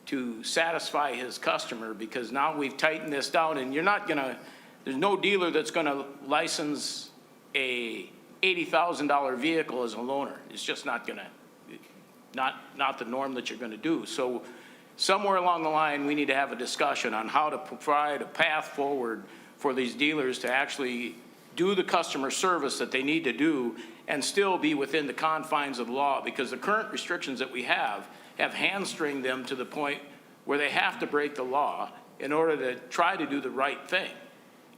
to satisfy his customer, because now we've tightened this down, and there's no dealer that's going to license a $80,000 vehicle as a loaner. It's just not the norm that you're going to do. So somewhere along the line, we need to have a discussion on how to provide a path forward for these dealers to actually do the customer service that they need to do and still be within the confines of the law, because the current restrictions that we have hamstringed them to the point where they have to break the law in order to try to do the right thing.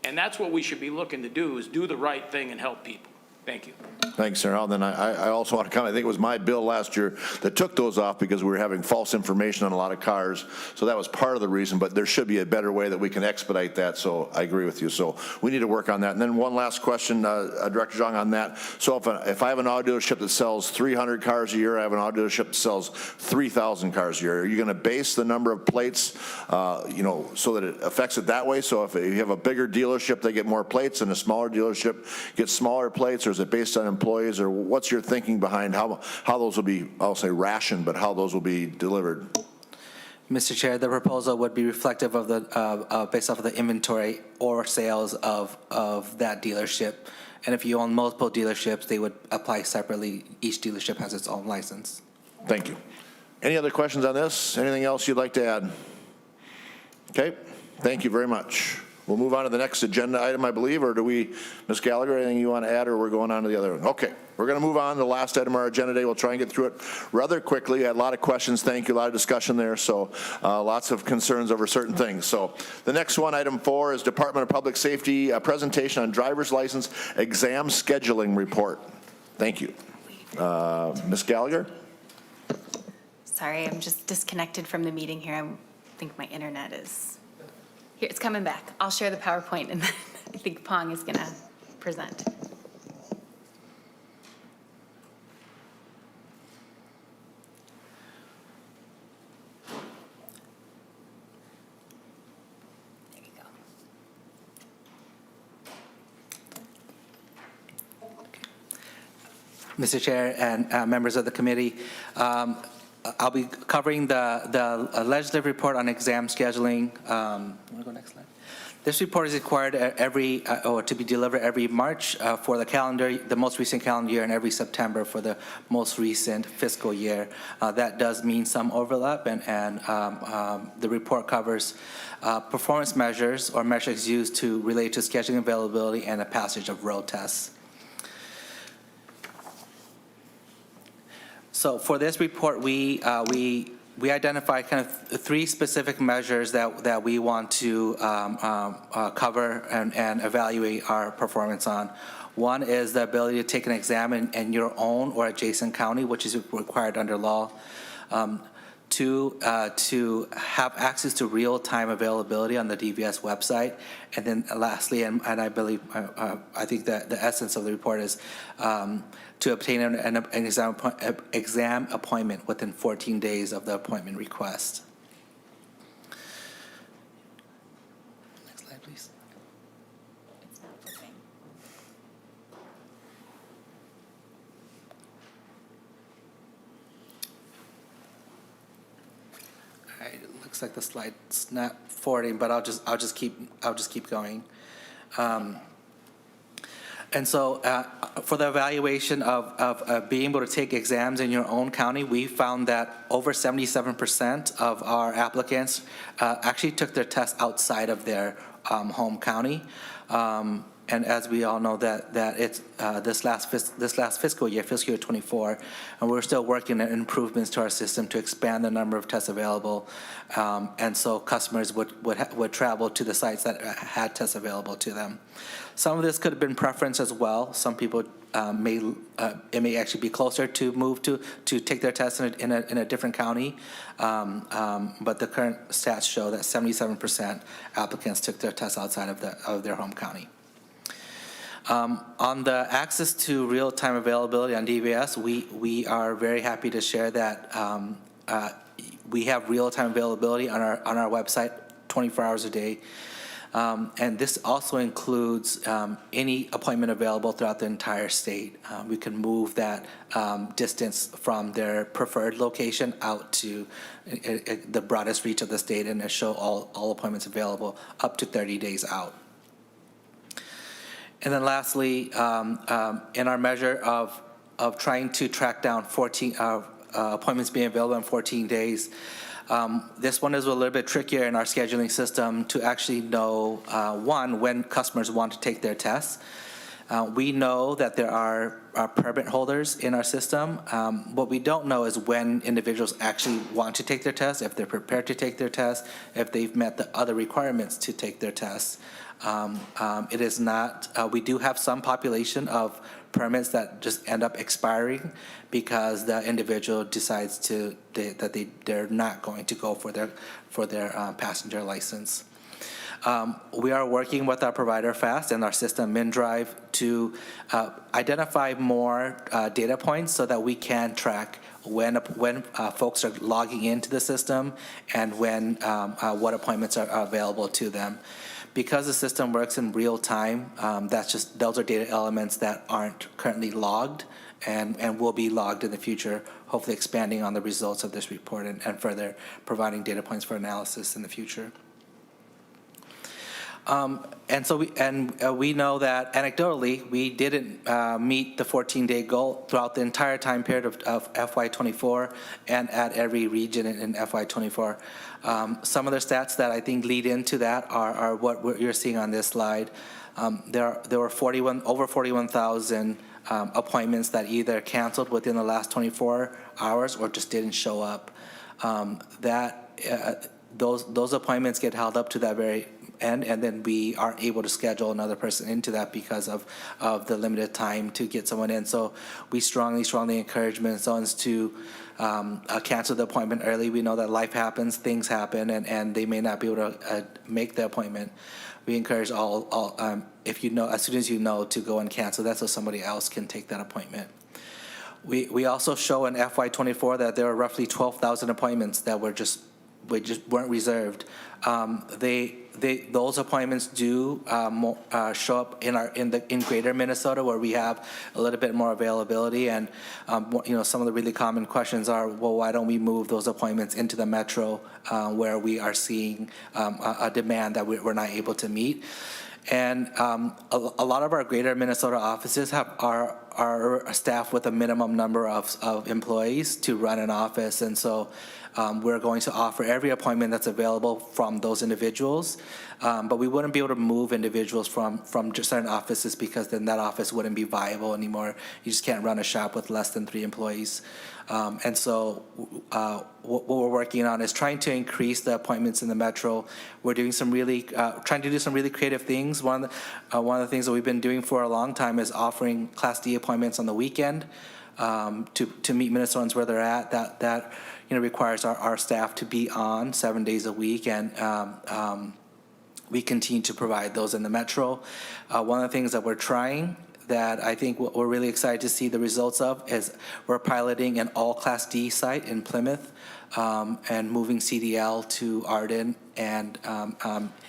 And that's what we should be looking to do, is do the right thing and help people. Thank you. Thanks, Senator Howell. Then I also want to comment, I think it was my bill last year that took those off because we were having false information on a lot of cars. So that was part of the reason, but there should be a better way that we can expedite that. So I agree with you. So we need to work on that. And then one last question, Director Zhang, on that. So if I have an auto dealership that sells 300 cars a year, I have an auto dealership that sells 3,000 cars a year, are you going to base the number of plates, so that it affects it that way? So if you have a bigger dealership, they get more plates, and a smaller dealership gets smaller plates, or is it based on employees, or what's your thinking behind how those will be, I'll say rationed, but how those will be delivered? Mr. Chair, the proposal would be reflective of the based off of the inventory or sales of that dealership. And if you own multiple dealerships, they would apply separately. Each dealership has its own license. Thank you. Any other questions on this? Anything else you'd like to add? Okay, thank you very much. We'll move on to the next agenda item, I believe, or do we, Ms. Gallagher, anything you want to add, or we're going on to the other one? Okay, we're going to move on to the last item of our agenda today. We'll try and get through it rather quickly. I had a lot of questions. Thank you. A lot of discussion there, so lots of concerns over certain things. So the next one, item 4, is Department of Public Safety, a presentation on driver's license exam scheduling report. Thank you. Ms. Gallagher? Sorry, I'm just disconnected from the meeting here. I think my internet is... Here, it's coming back. I'll share the PowerPoint, and then I think Pong is going to present. There you go. Mr. Chair and members of the committee, I'll be covering the legislative report on exam scheduling. Want to go next slide? This report is required or to be delivered every March for the most recent calendar year, and every September for the most recent fiscal year. That does mean some overlap, and the report covers performance measures or metrics used to relate to scheduling availability and the passage of road tests. So for this report, we identified kind of 3 specific measures that we want to cover and evaluate our performance on. One is the ability to take an exam in your own or adjacent county, which is required under law. 2, to have access to real-time availability on the DVS website. And then lastly, and I believe, I think that the essence of the report is to obtain an exam appointment within 14 days of the appointment request. Next slide, please. It's not flipping. All right, it looks like the slide's not forwarding, but I'll just keep going. And so for the evaluation of being able to take exams in your own county, we found that over 77% of our applicants actually took their test outside of their home county. And as we all know, that it's this last fiscal year, fiscal year 24, and we're still working on improvements to our system to expand the number of tests available, and so customers would travel to the sites that had tests available to them. Some of this could have been preference as well. Some people it may actually be closer to move to take their tests in a different county, but the current stats show that 77% applicants took their tests outside of their home county. On the access to real-time availability on DVS, we are very happy to share that we have real-time availability on our website 24 hours a day. And this also includes any appointment available throughout the entire state. We can move that distance from their preferred location out to the broadest reach of the state and show all appointments available up to 30 days out. And then lastly, in our measure of trying to track down 14 appointments being available in 14 days, this one is a little bit trickier in our scheduling system to actually know, one, when customers want to take their tests. We know that there are permit holders in our system. What we don't know is when individuals actually want to take their tests, if they're prepared to take their tests, if they've met the other requirements to take their tests. It is not, we do have some population of permits that just end up expiring because the individual decides that they're not going to go for their passenger license. We are working with our provider FAST and our system MinDrive to identify more data points so that we can track when folks are logging into the system and when what appointments are available to them. Because the system works in real time, those are data elements that aren't currently logged and will be logged in the future, hopefully expanding on the results of this report and further providing data points for analysis in the future. And so we know that anecdotally we didn't meet the 14-day goal throughout the entire time period of FY24 and at every region in FY24. Some of the stats that I think lead into that are what you're seeing on this slide. There were over 41,000 appointments that either canceled within the last 24 hours or just didn't show up. Those appointments get held up to that very end, and then we aren't able to schedule another person into that because of the limited time to get someone in. So we strongly encourage Minnesotans to cancel the appointment early. We know that life happens, things happen, and they may not be able to make the appointment. We encourage all if you know, as soon as you know, to go and cancel that so somebody else can take that appointment. We also show in FY24 that there are roughly 12,000 appointments that were just just weren't reserved. Those appointments do show up in greater Minnesota, where we have a little bit more availability. And some of the really common questions are, well, why don't we move those appointments into the metro, where we are seeing a demand that we're not able to meet. And a lot of our greater Minnesota offices are staffed with a minimum number of employees to run an office. And so we're going to offer every appointment that's available from those individuals. But we wouldn't be able to move individuals from just certain offices, because then that office wouldn't be viable anymore. You just can't run a shop with less than 3 employees. And so what we're working on is trying to increase the appointments in the metro. We're doing trying to do some really creative things. One of the things that we've been doing for a long time is offering Class D appointments on the weekend to meet Minnesotans where they're at. That requires our staff to be on 7 days a week, and we continue to provide those in the metro. One of the things that we're trying, that I think we're really excited to see the results of, is we're piloting an all Class D site in Plymouth, and moving CDL to Arden and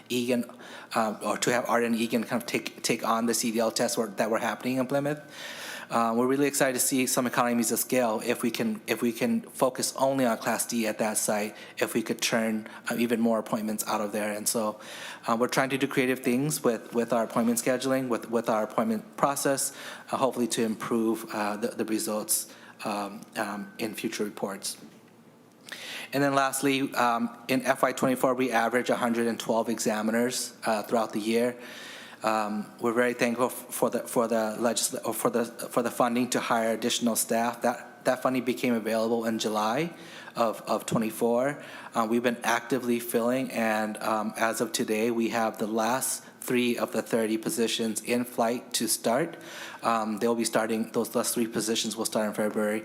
Egan, or to have Arden and Egan kind of take on the CDL tests that were happening in Plymouth. We're really excited to see some economies of scale if we can focus only on Class D at that site, if we could churn even more appointments out of there. And so we're trying to do creative things with our appointment scheduling, with our appointment process, hopefully to improve the results in future reports. And then lastly, in FY24, we average 112 examiners throughout the year. We're very thankful for the funding to hire additional staff. That funding became available in July of 24. We've been actively filling, and as of today, we have the last 3 of the 30 positions in flight to start. They'll be starting, those last 3 positions will start in February.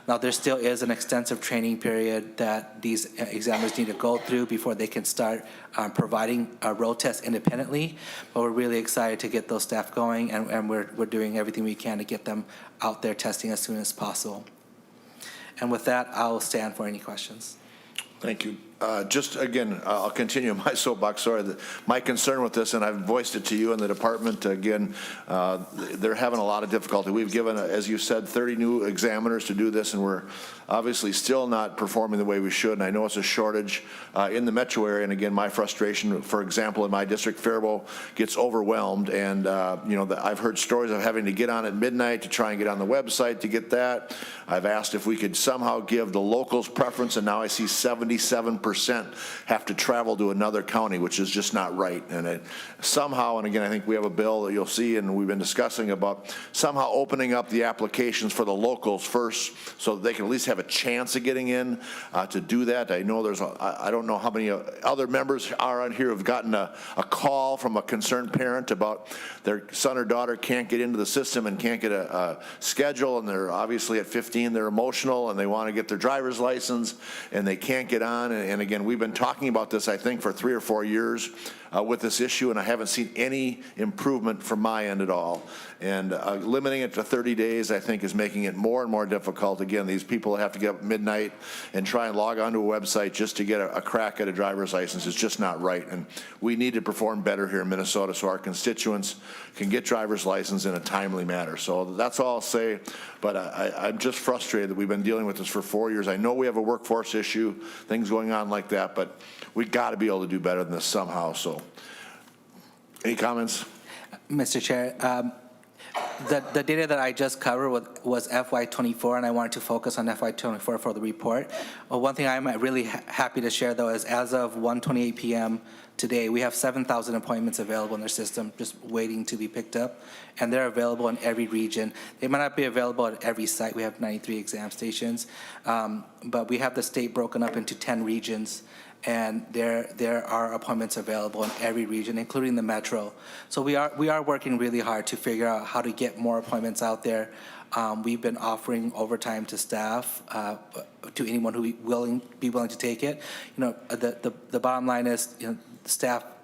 Now, there still is an extensive training period that these examiners need to go through before they can start providing road tests independently. But we're really excited to get those staff going, and we're doing everything we can to get them out there testing as soon as possible. And with that, I'll stand for any questions. Thank you. Just again, I'll continue my soapbox. Sorry, my concern with this, and I've voiced it to you in the department. Again, they're having a lot of difficulty. We've given, as you said, 30 new examiners to do this, and we're obviously still not performing the way we should. And I know it's a shortage in the metro area. And again, my frustration, for example, in my district, Faribault gets overwhelmed. And I've heard stories of having to get on at midnight to try and get on the website to get that. I've asked if we could somehow give the locals preference, and now I see 77% have to travel to another county, which is just not right. And somehow, and again, I think we have a bill that you'll see, and we've been discussing about somehow opening up the applications for the locals first, so that they can at least have a chance of getting in to do that. I know I don't know how many other members are on here who have gotten a call from a concerned parent about their son or daughter can't get into the system and can't get a schedule, and they're obviously at 15, they're emotional, and they want to get their driver's license, and they can't get on. And again, we've been talking about this, I think, for 3 or 4 years with this issue, and I haven't seen any improvement from my end at all. And limiting it to 30 days, I think, is making it more and more difficult. Again, these people have to get up at midnight and try and log onto a website just to get a crack at a driver's license. It's just not right. And we need to perform better here in Minnesota so our constituents can get driver's license in a timely manner. So that's all I'll say. But I'm just frustrated that we've been dealing with this for 4 years. I know we have a workforce issue, things going on like that, but we got to be able to do better than this somehow. So, any comments? Mr. Chair, the data that I just covered was FY24, and I wanted to focus on FY24 for the report. One thing I'm really happy to share, though, is as of 1:28 p.m. today, we have 7,000 appointments available in their system, just waiting to be picked up, and they're available in every region. They might not be available at every site. We have 93 exam stations, but we have the state broken up into 10 regions, and there are appointments available in every region, including the metro. So we are working really hard to figure out how to get more appointments out there. We've been offering overtime to staff, to anyone who be willing to take it. The bottom line is,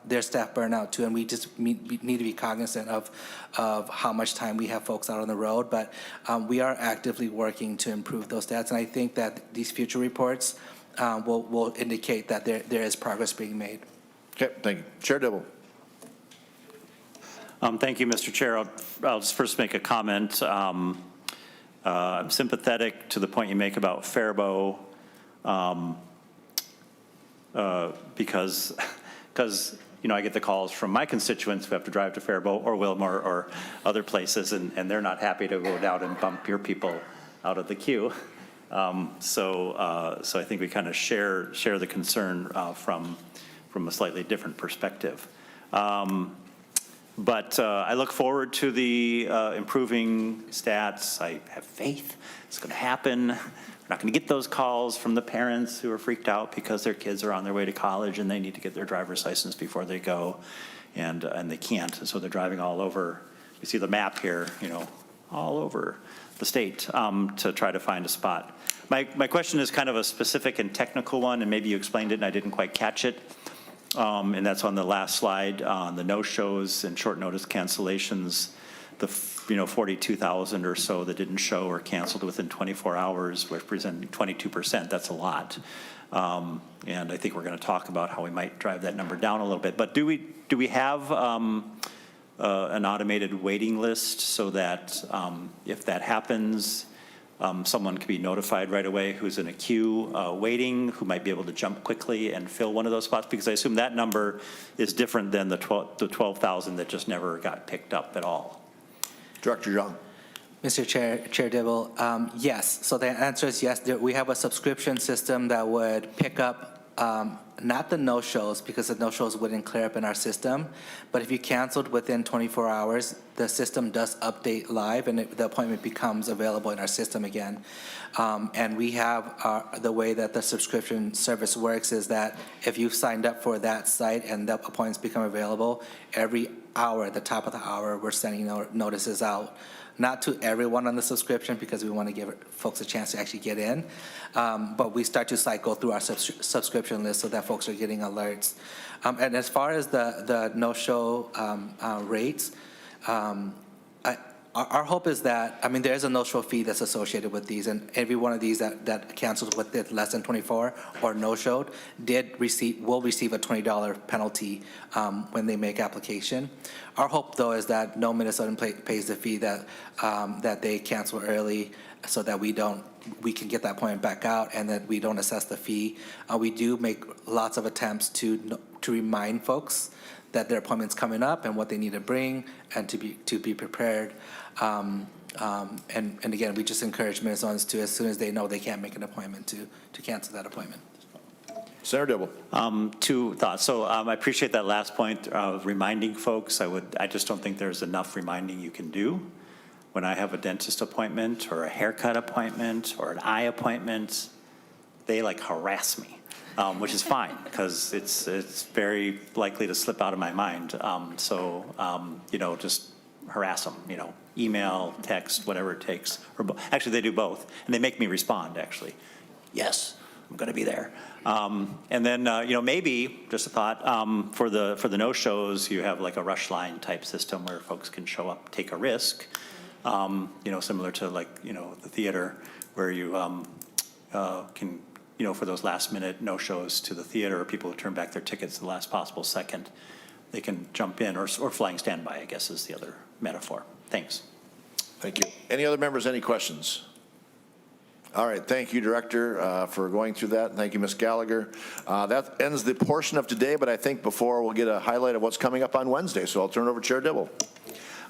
there's staff burnout too, and we just need to be cognizant of how much time we have folks out on the road. But we are actively working to improve those stats, and I think that these future reports will indicate that there is progress being made. Okay, thank you. Chair Dibble. Thank you, Mr. Chair. I'll just first make a comment. I'm sympathetic to the point you make about Faribault, because I get the calls from my constituents who have to drive to Faribault or Wilmore or other places, and they're not happy to go down and bump your people out of the queue. So I think we kind of share the concern from a slightly different perspective. But I look forward to the improving stats. I have faith it's going to happen. We're not going to get those calls from the parents who are freaked out because their kids are on their way to college and they need to get their driver's license before they go, and they can't. And so they're driving all over. You see the map here, all over the state to try to find a spot. My question is kind of a specific and technical one, and maybe you explained it and I didn't quite catch it. And that's on the last slide, on the no-shows and short notice cancellations, the 42,000 or so that didn't show or canceled within 24 hours, representing 22%. That's a lot. And I think we're going to talk about how we might drive that number down a little bit. But do we have an automated waiting list so that if that happens, someone can be notified right away who's in a queue waiting, who might be able to jump quickly and fill one of those spots? Because I assume that number is different than the 12,000 that just never got picked up at all. Director Zhang. Mr. Chair Dibble, yes. So the answer is yes. We have a subscription system that would pick up not the no-shows, because the no-shows wouldn't clear up in our system, but if you canceled within 24 hours, the system does update live and the appointment becomes available in our system again. And we have the way that the subscription service works is that if you've signed up for that site and the appointments become available, every hour, at the top of the hour, we're sending notices out. Not to everyone on the subscription, because we want to give folks a chance to actually get in, but we start to cycle through our subscription list so that folks are getting alerts. And as far as the no-show rates, our hope is that, there's a no-show fee that's associated with these, and every one of these that cancels within less than 24 or no-showed will receive a $20 penalty when they make application. Our hope, though, is that no Minnesotan pays the fee that they cancel early, so that we can get that appointment back out and that we don't assess the fee. We do make lots of attempts to remind folks that their appointment's coming up and what they need to bring and to be prepared. And again, we just encourage Minnesotans to, as soon as they know they can't make an appointment, to cancel that appointment. Senator Dibble. Two thoughts. So I appreciate that last point of reminding folks. I just don't think there's enough reminding you can do. When I have a dentist appointment or a haircut appointment or an eye appointment, they harass me. Which is fine, because it's very likely to slip out of my mind. So just harass them, email, text, whatever it takes. Actually, they do both, and they make me respond, actually. Yes, I'm going to be there. And then, maybe, just a thought, for the no-shows, you have a rush line type system where folks can show up, take a risk, similar to the theater, where you can, for those last-minute no-shows to the theater, or people who turn back their tickets at the last possible second, they can jump in, or flying standby, I guess, is the other metaphor. Thanks. Thank you. Any other members, any questions? All right, thank you, Director, for going through that. Thank you, Ms. Gallagher. That ends the portion of today, but I think before we'll get a highlight of what's coming up on Wednesday, so I'll turn it over to Chair Dibble.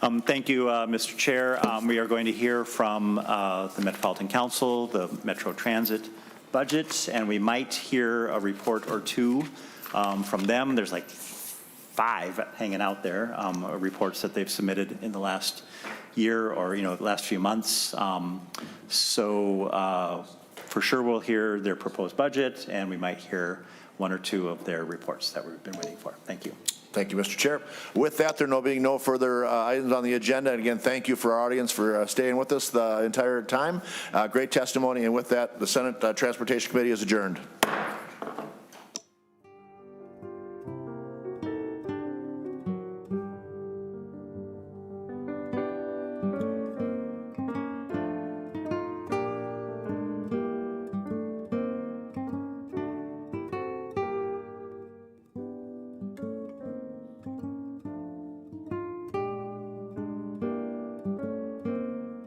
Thank you, Mr. Chair. We are going to hear from the Metropolitan Council, the Metro Transit budget, and we might hear a report or two from them. There's 5 hanging out there, reports that they've submitted in the last year or the last few months. So for sure we'll hear their proposed budget, and we might hear 1 or 2 of their reports that we've been waiting for. Thank you. Thank you, Mr. Chair. With that, there being no further items on the agenda. And again, thank you for our audience for staying with us the entire time. Great testimony. And with that, the Senate Transportation Committee is adjourned.